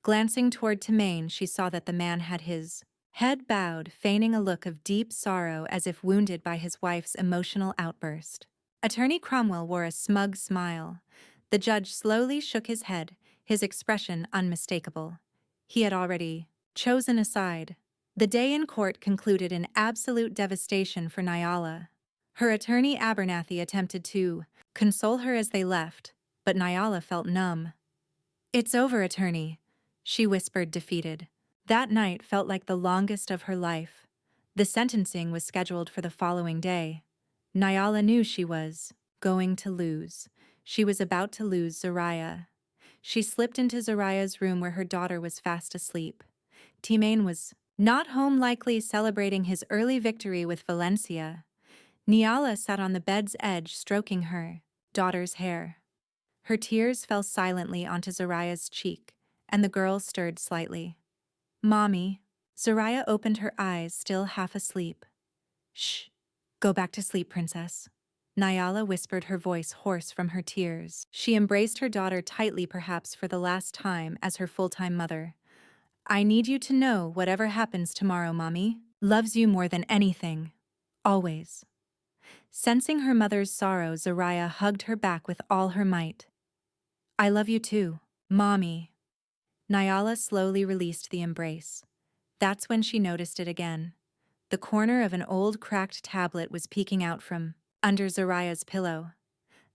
Glancing toward T-Main, she saw that the man had his head bowed, feigning a look of deep sorrow as if wounded by his wife's emotional outburst. Attorney Cromwell wore a smug smile. The judge slowly shook his head, his expression unmistakable. He had already chosen a side. The day in court concluded in absolute devastation for Nyala. Her attorney Abernathy attempted to console her as they left, but Nyala felt numb. It's over, attorney, she whispered, defeated. That night felt like the longest of her life. The sentencing was scheduled for the following day. Nyala knew she was going to lose. She was about to lose Zariah. She slipped into Zariah's room where her daughter was fast asleep. T-Main was not home, likely celebrating his early victory with Valencia. Nyala sat on the bed's edge, stroking her daughter's hair. Her tears fell silently onto Zariah's cheek, and the girl stirred slightly. Mommy. Zariah opened her eyes, still half asleep. Shh. Go back to sleep, princess. Nyala whispered, her voice hoarse from her tears. She embraced her daughter tightly, perhaps for the last time as her full-time mother. I need you to know whatever happens tomorrow, Mommy loves you more than anything. Always. Sensing her mother's sorrow, Zariah hugged her back with all her might. I love you too, Mommy. Nyala slowly released the embrace. That's when she noticed it again. The corner of an old cracked tablet was peeking out from under Zariah's pillow.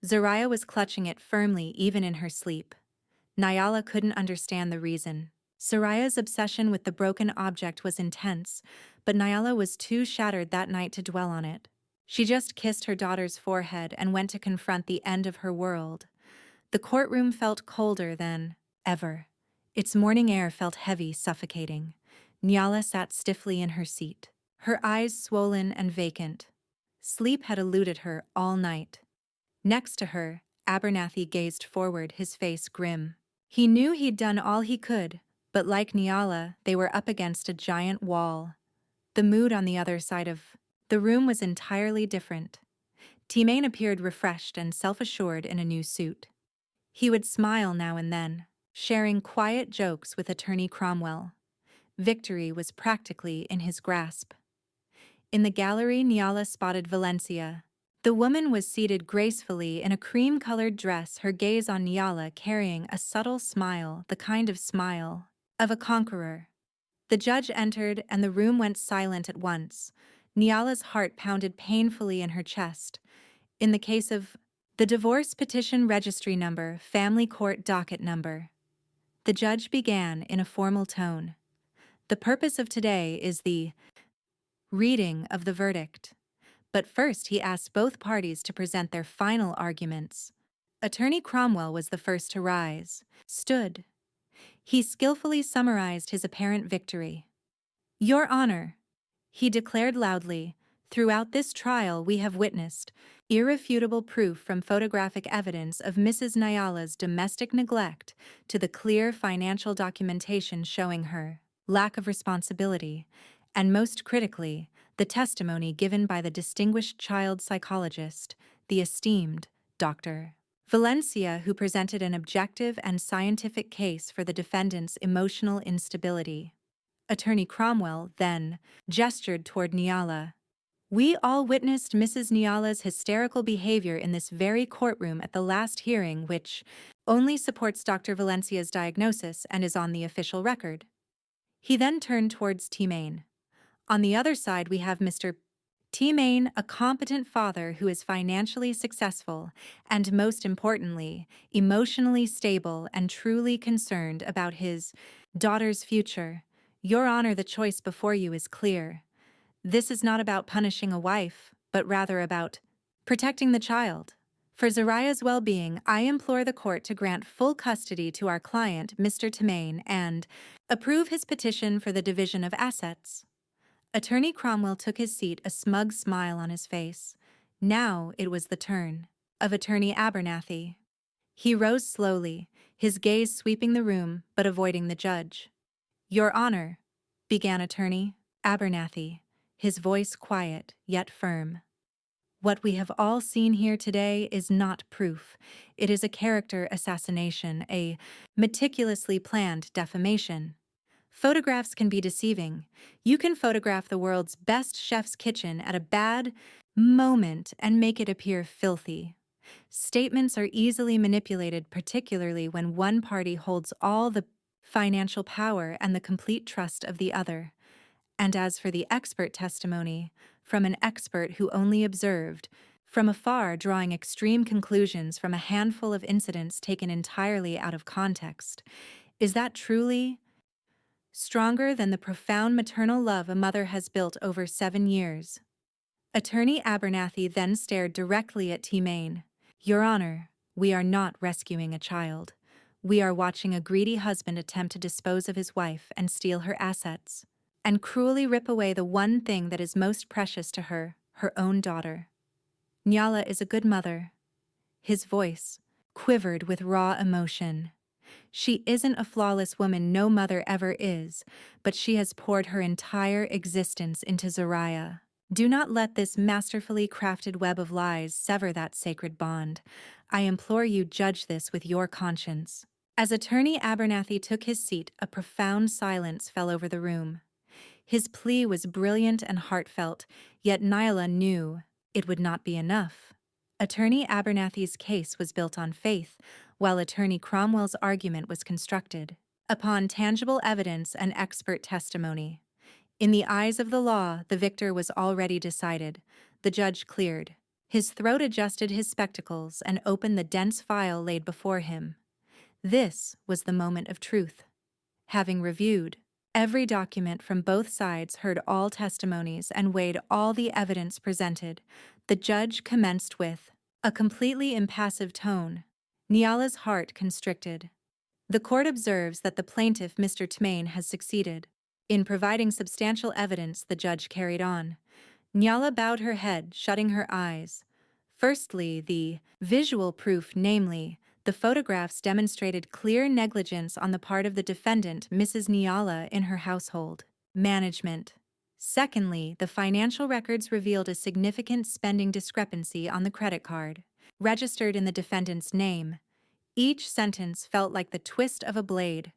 Zariah was clutching it firmly even in her sleep. Nyala couldn't understand the reason. Zariah's obsession with the broken object was intense, but Nyala was too shattered that night to dwell on it. She just kissed her daughter's forehead and went to confront the end of her world. The courtroom felt colder than ever. Its morning air felt heavy, suffocating. Nyala sat stiffly in her seat, her eyes swollen and vacant. Sleep had eluded her all night. Next to her, Abernathy gazed forward, his face grim. He knew he'd done all he could, but like Nyala, they were up against a giant wall. The mood on the other side of the room was entirely different. Timane appeared refreshed and self-assured in a new suit. He would smile now and then, sharing quiet jokes with Attorney Cromwell. Victory was practically in his grasp. In the gallery, Nyala spotted Valencia. The woman was seated gracefully in a cream-colored dress, her gaze on Nyala carrying a subtle smile, the kind of smile of a conqueror. The judge entered and the room went silent at once. Nyala's heart pounded painfully in her chest. In the case of the divorce petition registry number, family court docket number. The judge began in a formal tone. The purpose of today is the reading of the verdict. But first he asked both parties to present their final arguments. Attorney Cromwell was the first to rise, stood. He skillfully summarized his apparent victory. Your Honor, he declared loudly, throughout this trial we have witnessed irrefutable proof from photographic evidence of Mrs. Nyala's domestic neglect to the clear financial documentation showing her lack of responsibility, and most critically, the testimony given by the distinguished child psychologist, the esteemed Dr. Valencia, who presented an objective and scientific case for the defendant's emotional instability. Attorney Cromwell then gestured toward Nyala. We all witnessed Mrs. Nyala's hysterical behavior in this very courtroom at the last hearing, which only supports Dr. Valencia's diagnosis and is on the official record. He then turned towards Timane. On the other side, we have Mr. Timane, a competent father who is financially successful and, most importantly, emotionally stable and truly concerned about his daughter's future. Your Honor, the choice before you is clear. This is not about punishing a wife, but rather about protecting the child. For Zariah's well-being, I implore the court to grant full custody to our client, Mr. Timane, and approve his petition for the division of assets. Attorney Cromwell took his seat, a smug smile on his face. Now it was the turn of Attorney Abernathy. He rose slowly, his gaze sweeping the room but avoiding the judge. Your Honor, began Attorney Abernathy, his voice quiet yet firm. What we have all seen here today is not proof. It is a character assassination, a meticulously planned defamation. Photographs can be deceiving. You can photograph the world's best chef's kitchen at a bad moment and make it appear filthy. Statements are easily manipulated, particularly when one party holds all the financial power and the complete trust of the other. And as for the expert testimony, from an expert who only observed, from afar, drawing extreme conclusions from a handful of incidents taken entirely out of context, is that truly stronger than the profound maternal love a mother has built over 7 years? Attorney Abernathy then stared directly at Timane. Your Honor, we are not rescuing a child. We are watching a greedy husband attempt to dispose of his wife and steal her assets, and cruelly rip away the one thing that is most precious to her, her own daughter. Nyala is a good mother. His voice quivered with raw emotion. She isn't a flawless woman, no mother ever is, but she has poured her entire existence into Zariah. Do not let this masterfully crafted web of lies sever that sacred bond. I implore you, judge this with your conscience. As Attorney Abernathy took his seat, a profound silence fell over the room. His plea was brilliant and heartfelt, yet Nyla knew it would not be enough. Attorney Abernathy's case was built on faith, while Attorney Cromwell's argument was constructed upon tangible evidence and expert testimony. In the eyes of the law, the victor was already decided. The judge cleared. His throat adjusted his spectacles and opened the dense file laid before him. This was the moment of truth. Having reviewed every document from both sides, heard all testimonies, and weighed all the evidence presented, the judge commenced with a completely impassive tone. Nyala's heart constricted. The court observes that the plaintiff, Mr. Tmain, has succeeded. In providing substantial evidence, the judge carried on. Nyala bowed her head, shutting her eyes. Firstly, the visual proof, namely, the photographs demonstrated clear negligence on the part of the defendant, Mrs. Nyala, in her household management. Secondly, the financial records revealed a significant spending discrepancy on the credit card, registered in the defendant's name. Each sentence felt like the twist of a blade.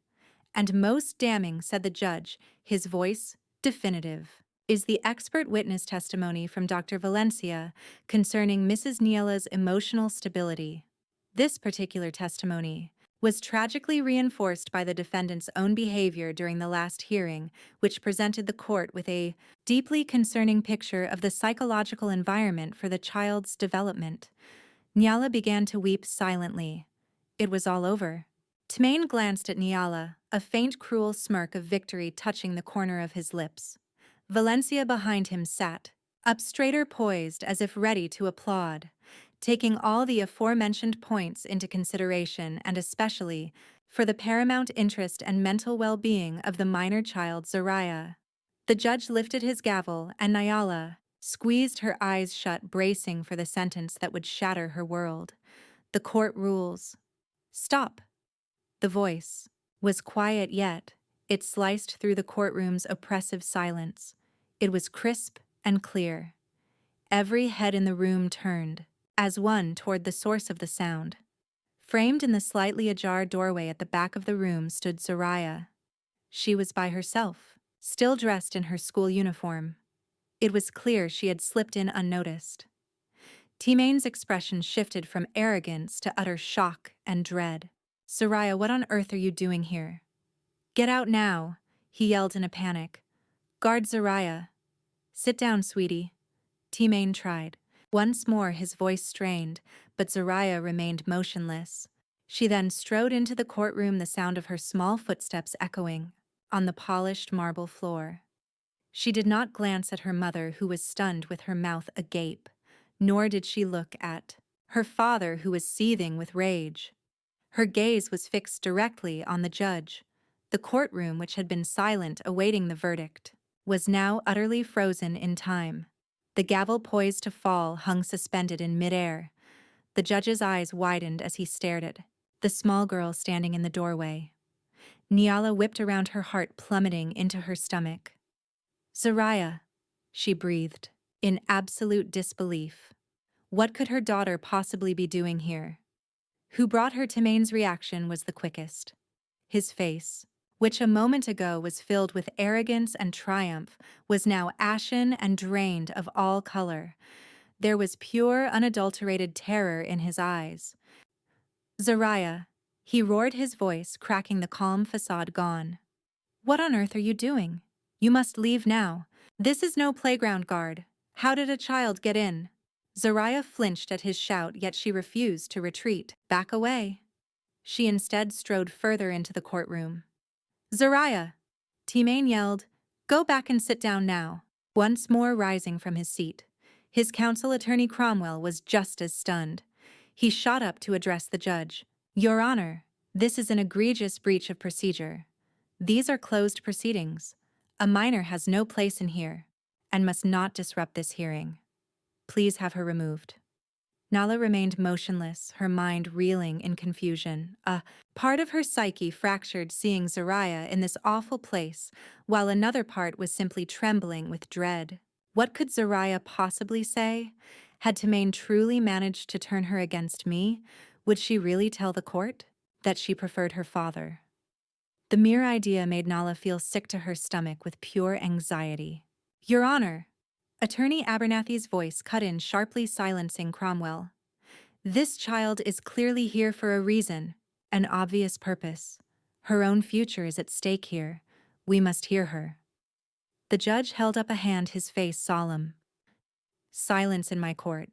And most damning, said the judge, his voice definitive, is the expert witness testimony from Dr. Valencia concerning Mrs. Nyala's emotional stability. This particular testimony was tragically reinforced by the defendant's own behavior during the last hearing, which presented the court with a deeply concerning picture of the psychological environment for the child's development. Nyala began to weep silently. It was all over. Tmain glanced at Nyala, a faint, cruel smirk of victory touching the corner of his lips. Valencia behind him sat, up straighter, poised as if ready to applaud, taking all the aforementioned points into consideration, and especially for the paramount interest and mental well-being of the minor child Zariah. The judge lifted his gavel, and Nyala squeezed her eyes shut, bracing for the sentence that would shatter her world. The court rules. Stop. The voice was quiet, yet it sliced through the courtroom's oppressive silence. It was crisp and clear. Every head in the room turned, as one toward the source of the sound. Framed in the slightly ajar doorway at the back of the room stood Zariah. She was by herself, still dressed in her school uniform. It was clear she had slipped in unnoticed. Tmain's expression shifted from arrogance to utter shock and dread. Zariah, what on earth are you doing here? Get out now, he yelled in a panic. Guard Zariah. Sit down, sweetie. Tmain tried. Once more his voice strained, but Zariah remained motionless. She then strode into the courtroom, the sound of her small footsteps echoing on the polished marble floor. She did not glance at her mother, who was stunned with her mouth agape, nor did she look at her father, who was seething with rage. Her gaze was fixed directly on the judge. The courtroom, which had been silent awaiting the verdict, was now utterly frozen in time. The gavel, poised to fall, hung suspended in midair. The judge's eyes widened as he stared at the small girl standing in the doorway. Nyala whipped around, her heart plummeting into her stomach. Zariah, she breathed, in absolute disbelief. What could her daughter possibly be doing here? Who brought her? Tmain's reaction was the quickest. His face, which a moment ago was filled with arrogance and triumph, was now ashen and drained of all color. There was pure, unadulterated terror in his eyes. Zariah, he roared, his voice cracking the calm facade. Gone. What on earth are you doing? You must leave now. This is no playground, guard. How did a child get in? Zariah flinched at his shout, yet she refused to retreat. Back away. She instead strode further into the courtroom. Zariah! Tmain yelled. Go back and sit down now. Once more rising from his seat, his counsel, Attorney Cromwell, was just as stunned. He shot up to address the judge. Your Honor, this is an egregious breach of procedure. These are closed proceedings. A minor has no place in here and must not disrupt this hearing. Please have her removed. Nyala remained motionless, her mind reeling in confusion. A part of her psyche fractured seeing Zariah in this awful place, while another part was simply trembling with dread. What could Zariah possibly say? Had Tamain truly managed to turn her against me? Would she really tell the court that she preferred her father? The mere idea made Nala feel sick to her stomach with pure anxiety. Your Honor! Attorney Abernathy's voice cut in sharply, silencing Cromwell. This child is clearly here for a reason, an obvious purpose. Her own future is at stake here. We must hear her. The judge held up a hand, his face solemn. Silence in my court.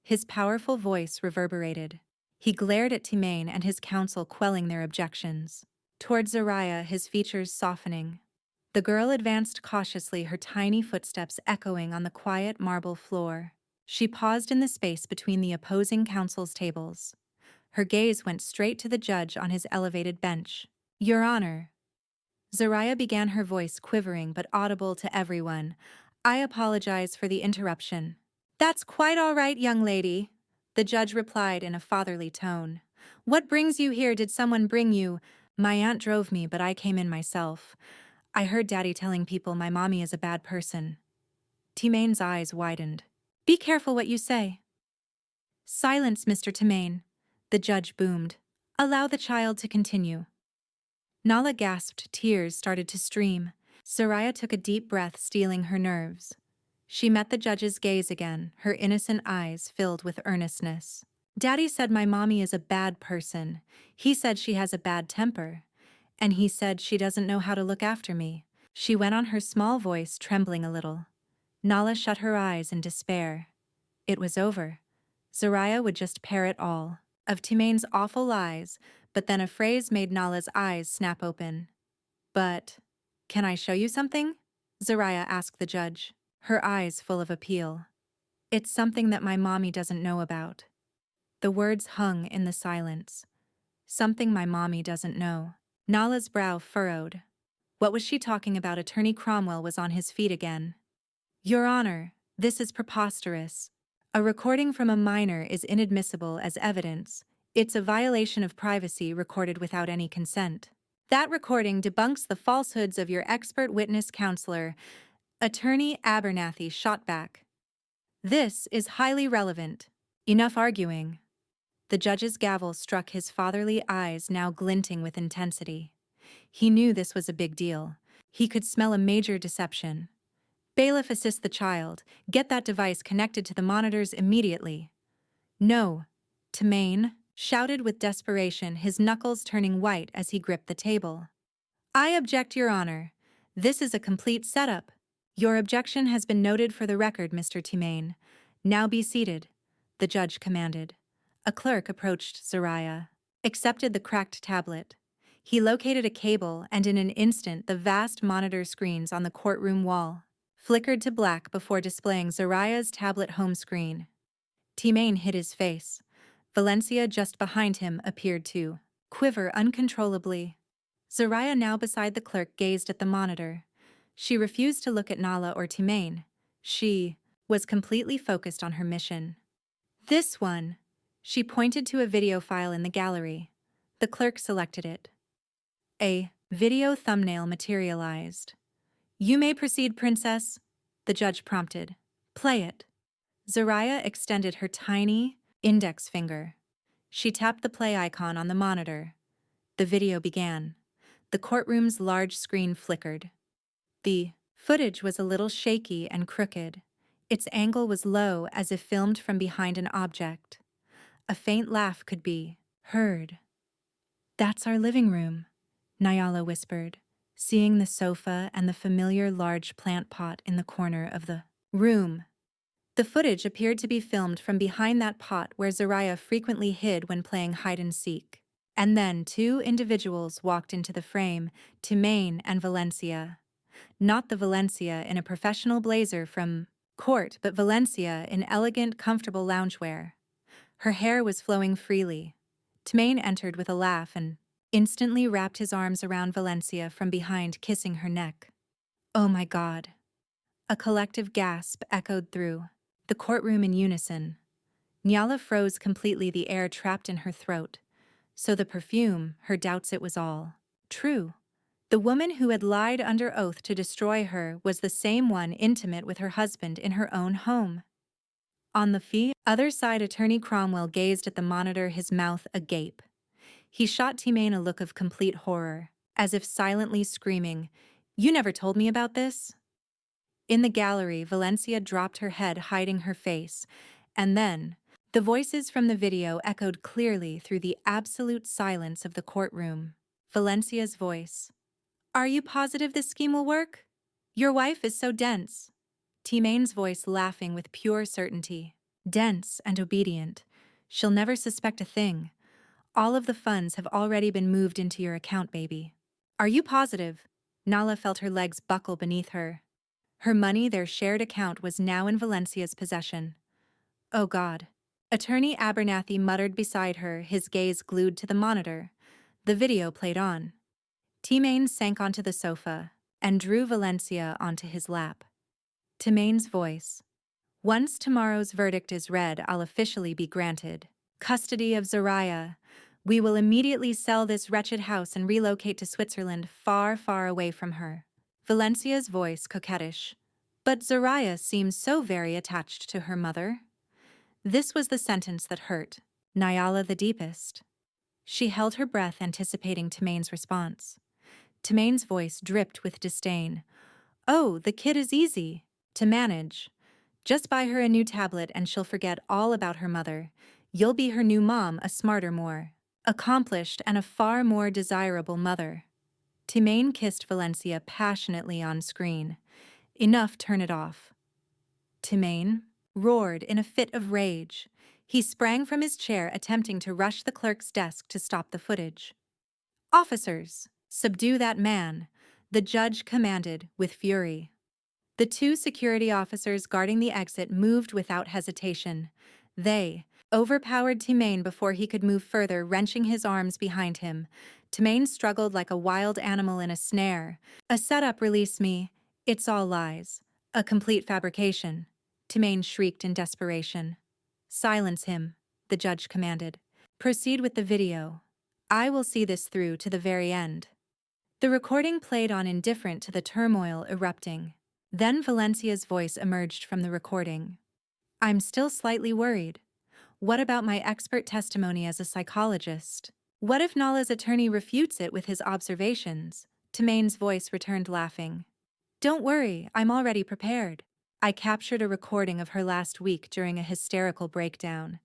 His powerful voice reverberated. He glared at Temain and his counsel, quelling their objections. Toward Zariah, his features softening. The girl advanced cautiously, her tiny footsteps echoing on the quiet marble floor. She paused in the space between the opposing counsel's tables. Her gaze went straight to the judge on his elevated bench. Your Honor. Zariah began, her voice quivering but audible to everyone. I apologize for the interruption. That's quite all right, young lady, the judge replied in a fatherly tone. What brings you here? Did someone bring you? My aunt drove me, but I came in myself. I heard Daddy telling people my mommy is a bad person. Temain's eyes widened. Be careful what you say. Silence, Mr. Temain, the judge boomed. Allow the child to continue. Nala gasped, tears started to stream. Zariah took a deep breath, steeling her nerves. She met the judge's gaze again, her innocent eyes filled with earnestness. Daddy said my mommy is a bad person. He said she has a bad temper. And he said she doesn't know how to look after me. She went on, her small voice trembling a little. Nala shut her eyes in despair. It was over. Zariah would just parrot all of Temain's awful lies, but then a phrase made Nala's eyes snap open. But, can I show you something? Zariah asked the judge, her eyes full of appeal. It's something that my mommy doesn't know about. The words hung in the silence. Something my mommy doesn't know. Nala's brow furrowed. What was she talking about? Attorney Cromwell was on his feet again. Your Honor, this is preposterous. A recording from a minor is inadmissible as evidence. It's a violation of privacy, recorded without any consent. That recording debunks the falsehoods of your expert witness counselor. Attorney Abernathy shot back. This is highly relevant. Enough arguing. The judge's gavel struck, his fatherly eyes now glinting with intensity. He knew this was a big deal. He could smell a major deception. Bailiff, assist the child. Get that device connected to the monitors immediately. No. Temain shouted with desperation, his knuckles turning white as he gripped the table. I object, Your Honor. This is a complete setup. Your objection has been noted for the record, Mr. Temain. Now be seated, the judge commanded. A clerk approached Zariah, accepted the cracked tablet. He located a cable, and in an instant the vast monitor screens on the courtroom wall flickered to black before displaying Zariah's tablet home screen. Temain hid his face. Valencia, just behind him, appeared to quiver uncontrollably. Zariah, now beside the clerk, gazed at the monitor. She refused to look at Nala or Temain. She was completely focused on her mission. This one. She pointed to a video file in the gallery. The clerk selected it. A video thumbnail materialized. You may proceed, Princess, the judge prompted. Play it. Zariah extended her tiny index finger. She tapped the play icon on the monitor. The video began. The courtroom's large screen flickered. The footage was a little shaky and crooked. Its angle was low, as if filmed from behind an object. A faint laugh could be heard. That's our living room, Nyala whispered, seeing the sofa and the familiar large plant pot in the corner of the room. The footage appeared to be filmed from behind that pot where Zariah frequently hid when playing hide-and-seek. And then 2 individuals walked into the frame, Temain and Valencia. Not the Valencia in a professional blazer from court, but Valencia in elegant, comfortable loungewear. Her hair was flowing freely. Temain entered with a laugh and instantly wrapped his arms around Valencia from behind, kissing her neck. Oh my God. A collective gasp echoed through the courtroom in unison. Nyala froze completely, the air trapped in her throat. So the perfume, her doubts, it was all true. The woman who had lied under oath to destroy her was the same one intimate with her husband in her own home. On the other side, Attorney Cromwell gazed at the monitor, his mouth agape. He shot Timane a look of complete horror, as if silently screaming, "You never told me about this?" In the gallery, Valencia dropped her head, hiding her face, and then, the voices from the video echoed clearly through the absolute silence of the courtroom. Valencia's voice. "Are you positive this scheme will work? Your wife is so dense." Timane's voice laughing with pure certainty. "Dense and obedient. She'll never suspect a thing. All of the funds have already been moved into your account, baby." "Are you positive?" Nala felt her legs buckle beneath her. Her money, their shared account, was now in Valencia's possession. "Oh God." Attorney Abernathy muttered beside her, his gaze glued to the monitor. The video played on. Timane sank onto the sofa and drew Valencia onto his lap. Timane's voice. "Once tomorrow's verdict is read, I'll officially be granted custody of Zoraya. We will immediately sell this wretched house and relocate to Switzerland, far, far away from her." Valencia's voice coquettish. "But Zoraya seems so very attached to her mother." This was the sentence that hurt Nyala the deepest. She held her breath, anticipating Timane's response. Timane's voice dripped with disdain. "Oh, the kid is easy to manage. Just buy her a new tablet and she'll forget all about her mother. You'll be her new mom, a smarter, more accomplished, and a far more desirable mother." Timane kissed Valencia passionately on screen. "Enough, turn it off." Timane roared in a fit of rage. He sprang from his chair, attempting to rush the clerk's desk to stop the footage. "Officers, subdue that man," the judge commanded with fury. The two security officers guarding the exit moved without hesitation. They overpowered Timane before he could move further, wrenching his arms behind him. Timane struggled like a wild animal in a snare. "A setup, release me. It's all lies. A complete fabrication." Timane shrieked in desperation. "Silence him," the judge commanded. "Proceed with the video. I will see this through to the very end." The recording played on, indifferent to the turmoil erupting. Then Valencia's voice emerged from the recording. "I'm still slightly worried. What about my expert testimony as a psychologist? What if Nala's attorney refutes it with his observations?" Timane's voice returned, laughing. "Don't worry, I'm already prepared. I captured a recording of her last week during a hysterical breakdown.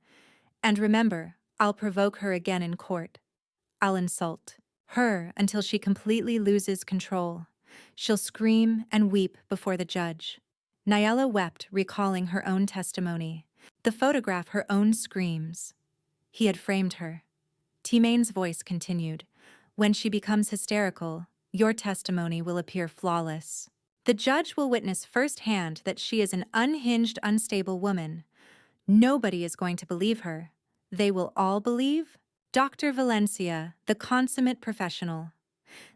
And remember, I'll provoke her again in court. I'll insult her until she completely loses control. She'll scream and weep before the judge." Nyala wept, recalling her own testimony. The photograph, her own screams. He had framed her. Timane's voice continued. "When she becomes hysterical, your testimony will appear flawless. The judge will witness firsthand that she is an unhinged, unstable woman. Nobody is going to believe her. They will all believe Dr. Valencia, the consummate professional."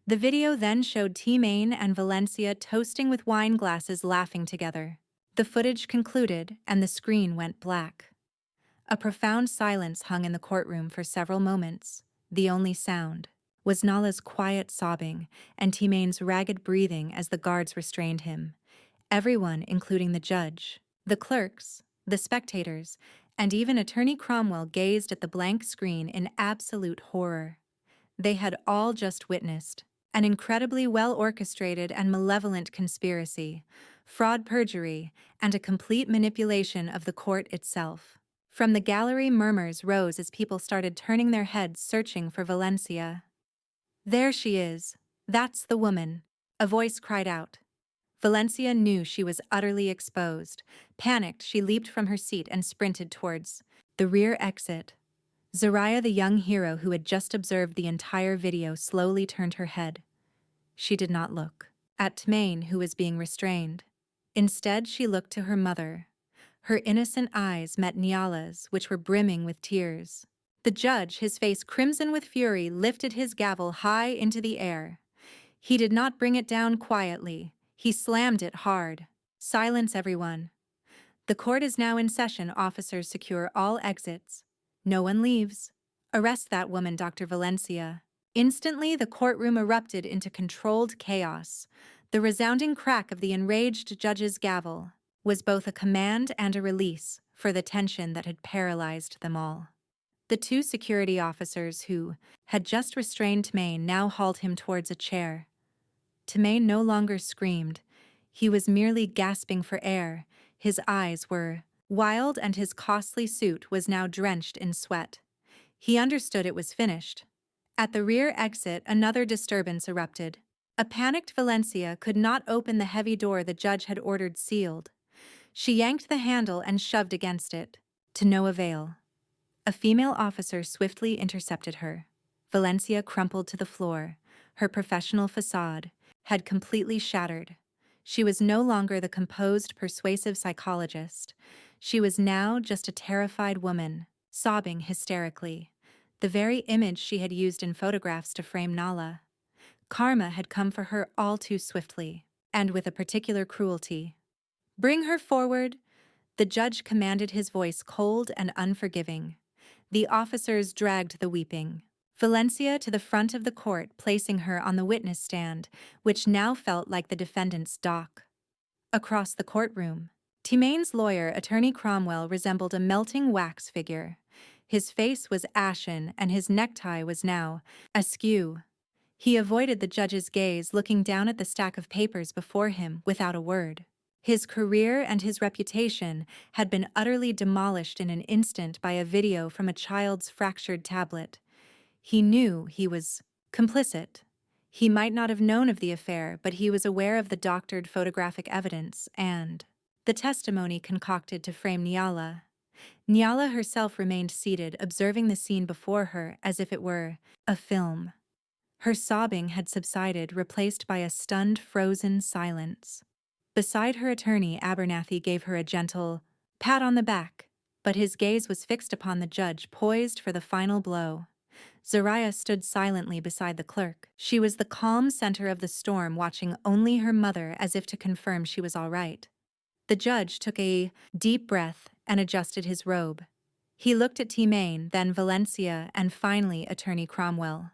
The video then showed Timane and Valencia toasting with wine glasses, laughing together. The footage concluded and the screen went black. A profound silence hung in the courtroom for several moments. The only sound was Nala's quiet sobbing and Timane's ragged breathing as the guards restrained him. Everyone, including the judge, the clerks, the spectators, and even Attorney Cromwell, gazed at the blank screen in absolute horror. They had all just witnessed an incredibly well-orchestrated and malevolent conspiracy, fraud, perjury, and a complete manipulation of the court itself. From the gallery, murmurs rose as people started turning their heads, searching for Valencia. "There she is. That's the woman," a voice cried out. Valencia knew she was utterly exposed. Panicked, she leaped from her seat and sprinted towards the rear exit. Zoraya, the young hero who had just observed the entire video, slowly turned her head. She did not look at Timane, who was being restrained. Instead, she looked to her mother. Her innocent eyes met Nyala's, which were brimming with tears. The judge, his face crimson with fury, lifted his gavel high into the air. He did not bring it down quietly. He slammed it hard. "Silence, everyone. The court is now in session. Officers, secure all exits. No one leaves. Arrest that woman, Dr. Valencia." Instantly, the courtroom erupted into controlled chaos. The resounding crack of the enraged judge's gavel was both a command and a release for the tension that had paralyzed them all. The two security officers who had just restrained Maine now hauled him towards a chair. Maine no longer screamed. He was merely gasping for air. His eyes were wild and his costly suit was now drenched in sweat. He understood it was finished. At the rear exit, another disturbance erupted. A panicked Valencia could not open the heavy door the judge had ordered sealed. She yanked the handle and shoved against it. To no avail. A female officer swiftly intercepted her. Valencia crumpled to the floor. Her professional facade had completely shattered. She was no longer the composed, persuasive psychologist. She was now just a terrified woman, sobbing hysterically. The very image she had used in photographs to frame Nala. Karma had come for her all too swiftly, and with a particular cruelty. "Bring her forward," the judge commanded, his voice cold and unforgiving. The officers dragged the weeping Valencia to the front of the court, placing her on the witness stand, which now felt like the defendant's dock. Across the courtroom, Maine's lawyer, Attorney Cromwell, resembled a melting wax figure. His face was ashen and his necktie was now askew. He avoided the judge's gaze, looking down at the stack of papers before him without a word. His career and his reputation had been utterly demolished in an instant by a video from a child's fractured tablet. He knew he was complicit. He might not have known of the affair, but he was aware of the doctored photographic evidence and the testimony concocted to frame Nyala. Nyala herself remained seated, observing the scene before her as if it were a film. Her sobbing had subsided, replaced by a stunned, frozen silence. Beside her attorney, Abernathy gave her a gentle pat on the back, but his gaze was fixed upon the judge, poised for the final blow. Zariah stood silently beside the clerk. She was the calm center of the storm, watching only her mother as if to confirm she was all right. The judge took a deep breath and adjusted his robe. He looked at Maine, then Valencia, and finally Attorney Cromwell.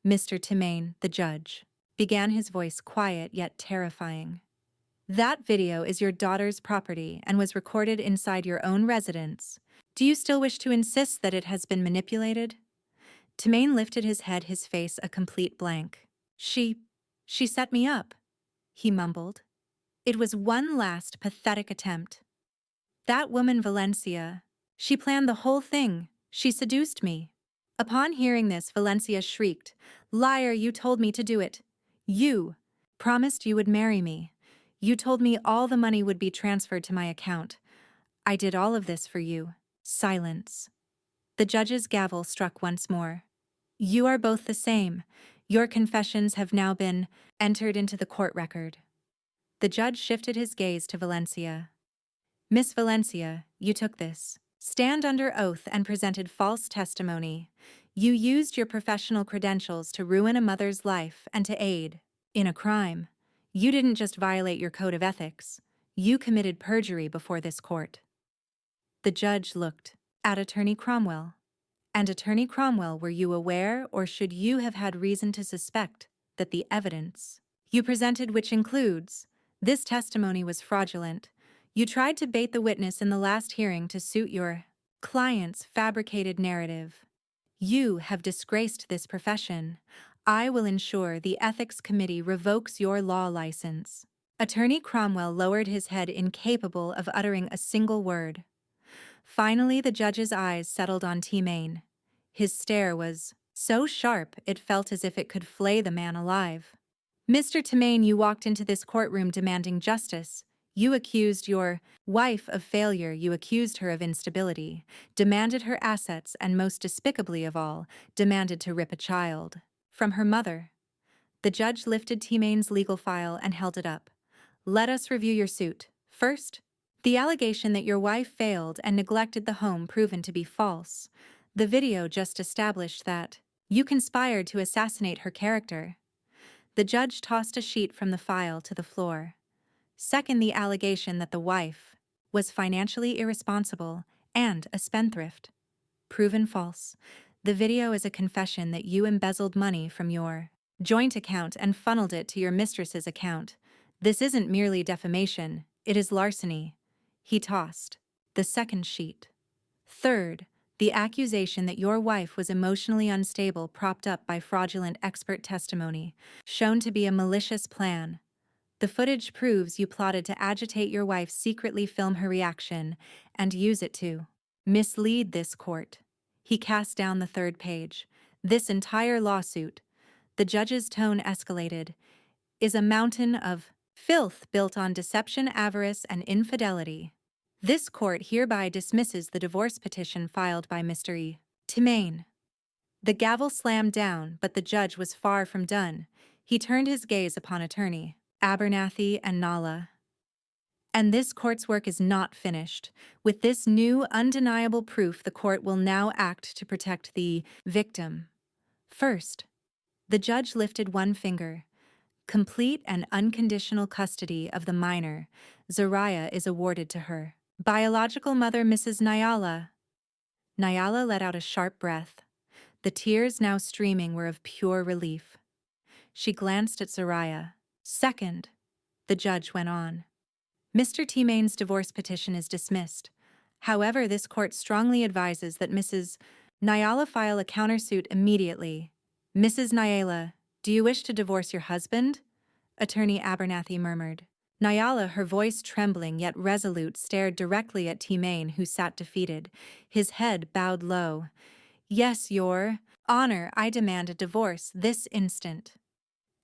"Mr. Maine, the judge," began, his voice quiet yet terrifying. "That video is your daughter's property and was recorded inside your own residence. Do you still wish to insist that it has been manipulated?" Maine lifted his head, his face a complete blank. She set me up," he mumbled. "It was one last pathetic attempt. That woman Valencia, she planned the whole thing. She seduced me." Upon hearing this, Valencia shrieked, "Liar, you told me to do it. You promised you would marry me. You told me all the money would be transferred to my account. I did all of this for you." Silence. The judge's gavel struck once more. "You are both the same. Your confessions have now been entered into the court record." The judge shifted his gaze to Valencia. "Miss Valencia, you took this stand under oath and presented false testimony. You used your professional credentials to ruin a mother's life and to aid in a crime. You didn't just violate your code of ethics. You committed perjury before this court." The judge looked at Attorney Cromwell. "And Attorney Cromwell, were you aware, or should you have had reason to suspect, that the evidence you presented, which includes this testimony, was fraudulent? You tried to bait the witness in the last hearing to suit your client's fabricated narrative. You have disgraced this profession. I will ensure the Ethics Committee revokes your law license." Attorney Cromwell lowered his head, incapable of uttering a single word. Finally, the judge's eyes settled on Maine. His stare was so sharp it felt as if it could flay the man alive. "Mr. Maine, you walked into this courtroom demanding justice. You accused your wife of failure. You accused her of instability, demanded her assets, and most despicably of all, demanded to rip a child from her mother." The judge lifted Maine's legal file and held it up. "Let us review your suit. First, the allegation that your wife failed and neglected the home, proven to be false. The video just established that you conspired to assassinate her character." The judge tossed a sheet from the file to the floor. "Second, the allegation that the wife was financially irresponsible and a spendthrift. Proven false. The video is a confession that you embezzled money from your joint account and funneled it to your mistress's account. This isn't merely defamation, it is larceny. He tossed the second sheet. Third, the accusation that your wife was emotionally unstable propped up by fraudulent expert testimony, shown to be a malicious plan. The footage proves you plotted to agitate your wife, secretly film her reaction, and use it to mislead this court. He cast down the third page. This entire lawsuit, the judge's tone escalated, is a mountain of filth built on deception, avarice, and infidelity. This court hereby dismisses the divorce petition filed by Mr. E. Timain. The gavel slammed down, but the judge was far from done. He turned his gaze upon attorney Abernathy and Nala. And this court's work is not finished. With this new, undeniable proof, the court will now act to protect the victim. First, the judge lifted one finger. Complete and unconditional custody of the minor, Zariah, is awarded to her biological mother, Mrs. Nyala. Nyala let out a sharp breath. The tears now streaming were of pure relief. She glanced at Zariah. Second, the judge went on. Mr. Timain's divorce petition is dismissed. However, this court strongly advises that Mrs. Nyala file a countersuit immediately. Mrs. Nyala, do you wish to divorce your husband? Attorney Abernathy murmured. Nyala, her voice trembling yet resolute, stared directly at Timain, who sat defeated, his head bowed low. Yes, Your Honor, I demand a divorce this instant.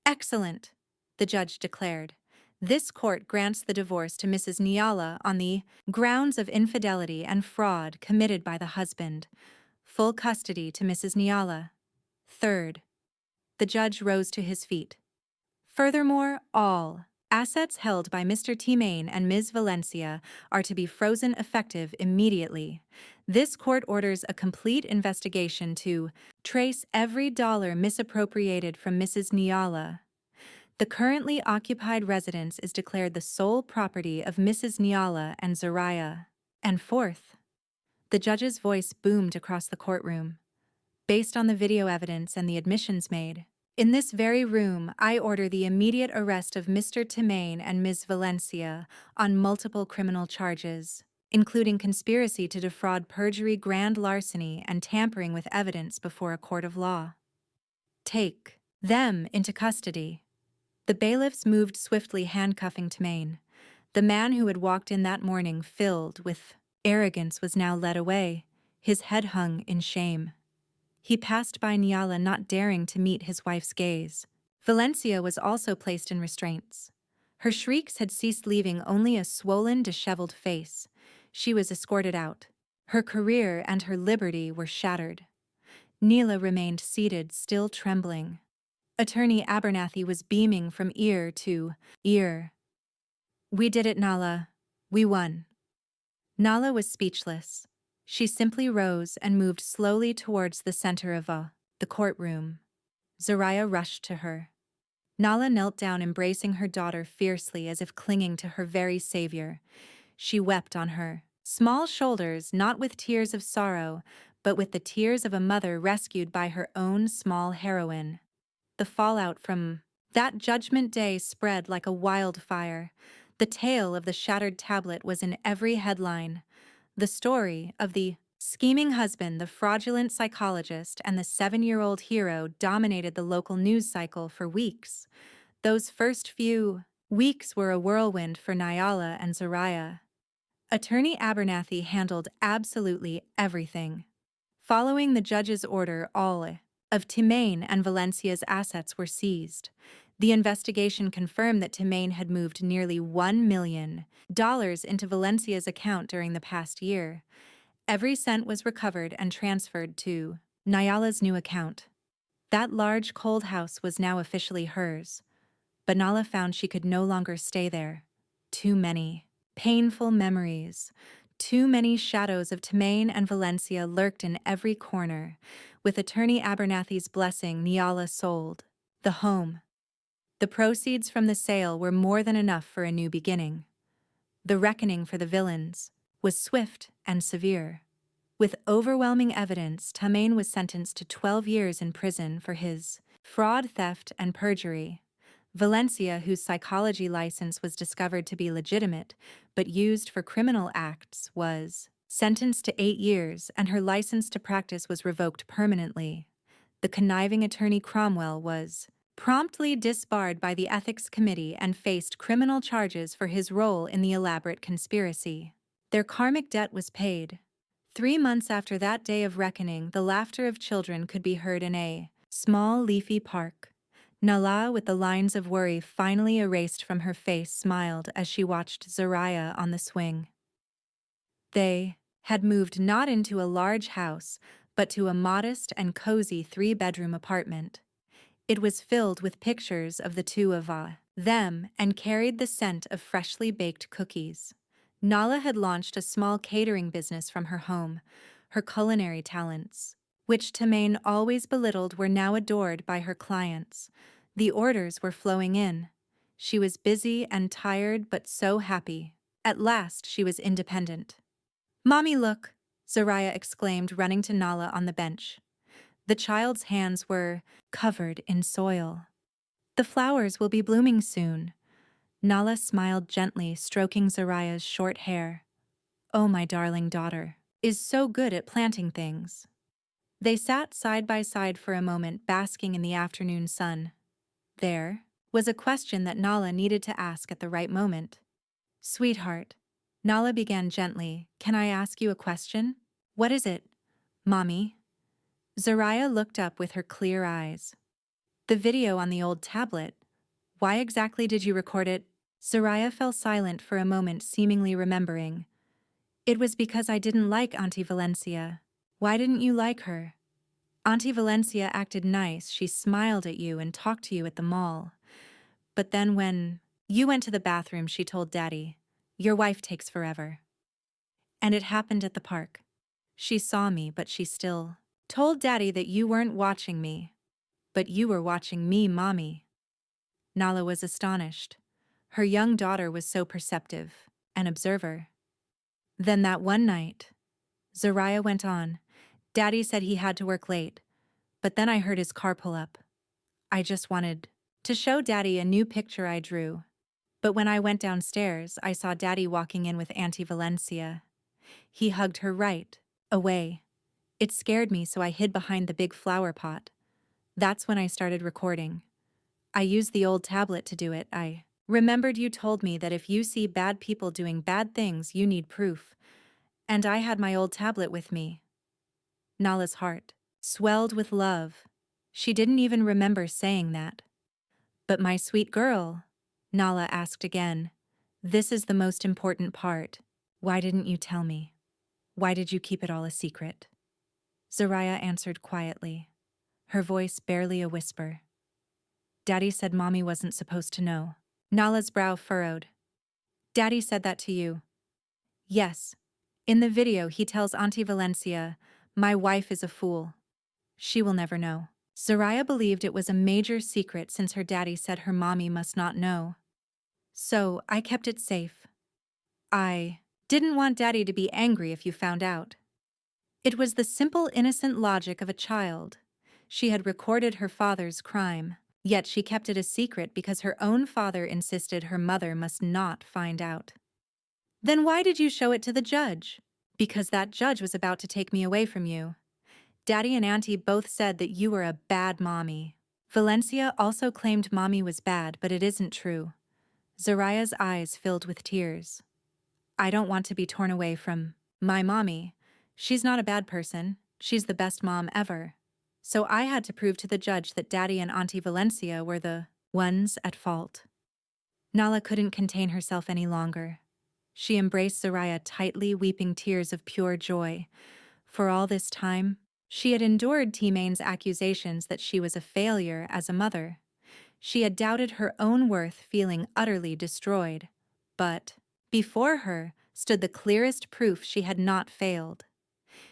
Excellent, the judge declared. This court grants the divorce to Mrs. Nyala on the grounds of infidelity and fraud committed by the husband. Full custody to Mrs. Nyala. Third, the judge rose to his feet. Furthermore, all assets held by Mr. Timain and Ms. Valencia are to be frozen effective immediately. This court orders a complete investigation to trace every dollar misappropriated from Mrs. Nyala. The currently occupied residence is declared the sole property of Mrs. Nyala and Zariah. And fourth, the judge's voice boomed across the courtroom. Based on the video evidence and the admissions made, in this very room, I order the immediate arrest of Mr. Timain and Ms. Valencia on multiple criminal charges, including conspiracy to defraud, perjury, grand larceny, and tampering with evidence before a court of law. Take them into custody. The bailiffs moved swiftly, handcuffing Timain. The man who had walked in that morning, filled with arrogance, was now led away, his head hung in shame. He passed by Nyala, not daring to meet his wife's gaze. Valencia was also placed in restraints. Her shrieks had ceased, leaving only a swollen, disheveled face. She was escorted out. Her career and her liberty were shattered. Neela remained seated, still trembling. Attorney Abernathy was beaming from ear to ear. We did it, Nala. We won. Nala was speechless. She simply rose and moved slowly towards the center of the courtroom. Zariah rushed to her. Nala knelt down, embracing her daughter fiercely, as if clinging to her very savior. She wept on her small shoulders, not with tears of sorrow, but with the tears of a mother rescued by her own small heroine. The fallout from that judgment day spread like a wildfire. The tale of the shattered tablet was in every headline. The story of the scheming husband, the fraudulent psychologist, and the 7-year-old hero dominated the local news cycle for weeks. Those first few weeks were a whirlwind for Nyala and Zariah. Attorney Abernathy handled absolutely everything. Following the judge's order, all of Timain and Valencia's assets were seized. The investigation confirmed that Timain had moved nearly $1 million into Valencia's account during the past year. Every cent was recovered and transferred to Nyala's new account. That large, cold house was now officially hers. But Nala found she could no longer stay there. Too many painful memories, too many shadows of Timain and Valencia lurked in every corner. With Attorney Abernathy's blessing, Nyala sold the home. The proceeds from the sale were more than enough for a new beginning. The reckoning for the villains was swift and severe. With overwhelming evidence, Tamain was sentenced to 12 years in prison for his fraud, theft, and perjury. Valencia, whose psychology license was discovered to be legitimate but used for criminal acts, was sentenced to 8 years, and her license to practice was revoked permanently. The conniving attorney Cromwell was promptly disbarred by the Ethics Committee and faced criminal charges for his role in the elaborate conspiracy. Their karmic debt was paid. 3 months after that day of reckoning, the laughter of children could be heard in a small, leafy park. Nala, with the lines of worry finally erased from her face, smiled as she watched Zariah on the swing. They had moved not into a large house, but to a modest and cozy 3-bedroom apartment. It was filled with pictures of the two of them and carried the scent of freshly baked cookies. Nala had launched a small catering business from her home. Her culinary talents, which Tamain always belittled, were now adored by her clients. The orders were flowing in. She was busy and tired, but so happy. At last she was independent. "Mommy, look!" Zariah exclaimed, running to Nala on the bench. The child's hands were covered in soil. "The flowers will be blooming soon." Nala smiled gently, stroking Zariah's short hair. "Oh, my darling daughter is so good at planting things." They sat side by side for a moment, basking in the afternoon sun. There was a question that Nala needed to ask at the right moment. "Sweetheart," Nala began gently, "can I ask you a question?" "What is it, Mommy?" Zariah looked up with her clear eyes. "The video on the old tablet. Why exactly did you record it?" Zariah fell silent for a moment, seemingly remembering. "It was because I didn't like Auntie Valencia." "Why didn't you like her?" "Auntie Valencia acted nice, she smiled at you and talked to you at the mall. But then when you went to the bathroom, she told Daddy, 'Your wife takes forever.' And it happened at the park. She saw me, but she still told Daddy that you weren't watching me. But you were watching me, Mommy." Nala was astonished. Her young daughter was so perceptive, an observer. "Then that one night," Zariah went on, "Daddy said he had to work late, but then I heard his car pull up. I just wanted to show Daddy a new picture I drew. But when I went downstairs, I saw Daddy walking in with Auntie Valencia. He hugged her right away. It scared me, so I hid behind the big flower pot. That's when I started recording. I used the old tablet to do it. I remembered you told me that if you see bad people doing bad things, you need proof. And I had my old tablet with me." Nala's heart swelled with love. She didn't even remember saying that. "But my sweet girl," Nala asked again, "this is the most important part. Why didn't you tell me? Why did you keep it all a secret?" Zariah answered quietly, her voice barely a whisper. "Daddy said Mommy wasn't supposed to know." Nala's brow furrowed. "Daddy said that to you?" "Yes. In the video, he tells Auntie Valencia, 'My wife is a fool. She will never know.'" Zariah believed it was a major secret since her daddy said her mommy must not know. "So I kept it safe. I didn't want Daddy to be angry if you found out." It was the simple, innocent logic of a child. She had recorded her father's crime, yet she kept it a secret because her own father insisted her mother must not find out. "Then why did you show it to the judge?" "Because that judge was about to take me away from you. Daddy and Auntie both said that you were a bad mommy." Valencia also claimed Mommy was bad, but it isn't true. Zariah's eyes filled with tears. "I don't want to be torn away from my mommy. She's not a bad person. She's the best mom ever. So I had to prove to the judge that Daddy and Auntie Valencia were the ones at fault." Nala couldn't contain herself any longer. She embraced Zariah tightly, weeping tears of pure joy. For all this time, she had endured Tmain's accusations that she was a failure as a mother. She had doubted her own worth, feeling utterly destroyed. But before her stood the clearest proof she had not failed.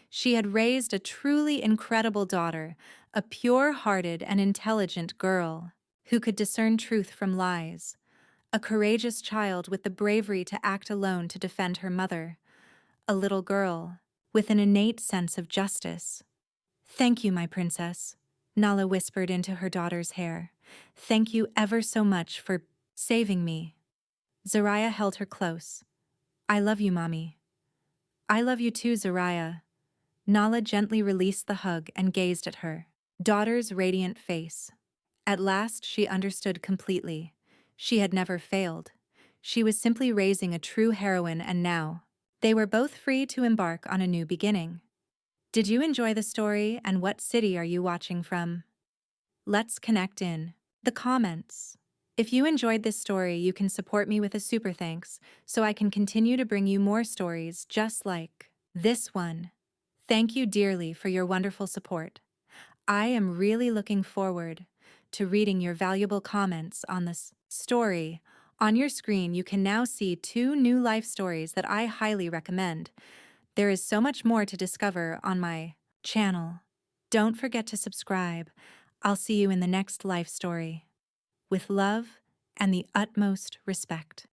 She had raised a truly incredible daughter, a pure-hearted and intelligent girl who could discern truth from lies, a courageous child with the bravery to act alone to defend her mother, a little girl with an innate sense of justice. "Thank you, my princess," Nala whispered into her daughter's hair. "Thank you ever so much for saving me." Zaraya held her close. "I love you, Mommy." "I love you too, Zaraya." Nala gently released the hug and gazed at her daughter's radiant face. At last she understood completely. She had never failed. She was simply raising a true heroine, and now they were both free to embark on a new beginning. Did you enjoy the story, and what city are you watching from? Let's connect in the comments. If you enjoyed this story, you can support me with a super thanks so I can continue to bring you more stories just like this one. Thank you dearly for your wonderful support. I am really looking forward to reading your valuable comments on this story. On your screen, you can now see 2 new life stories that I highly recommend. There is so much more to discover on my channel. Don't forget to subscribe. I'll see you in the next life story. With love and the utmost respect.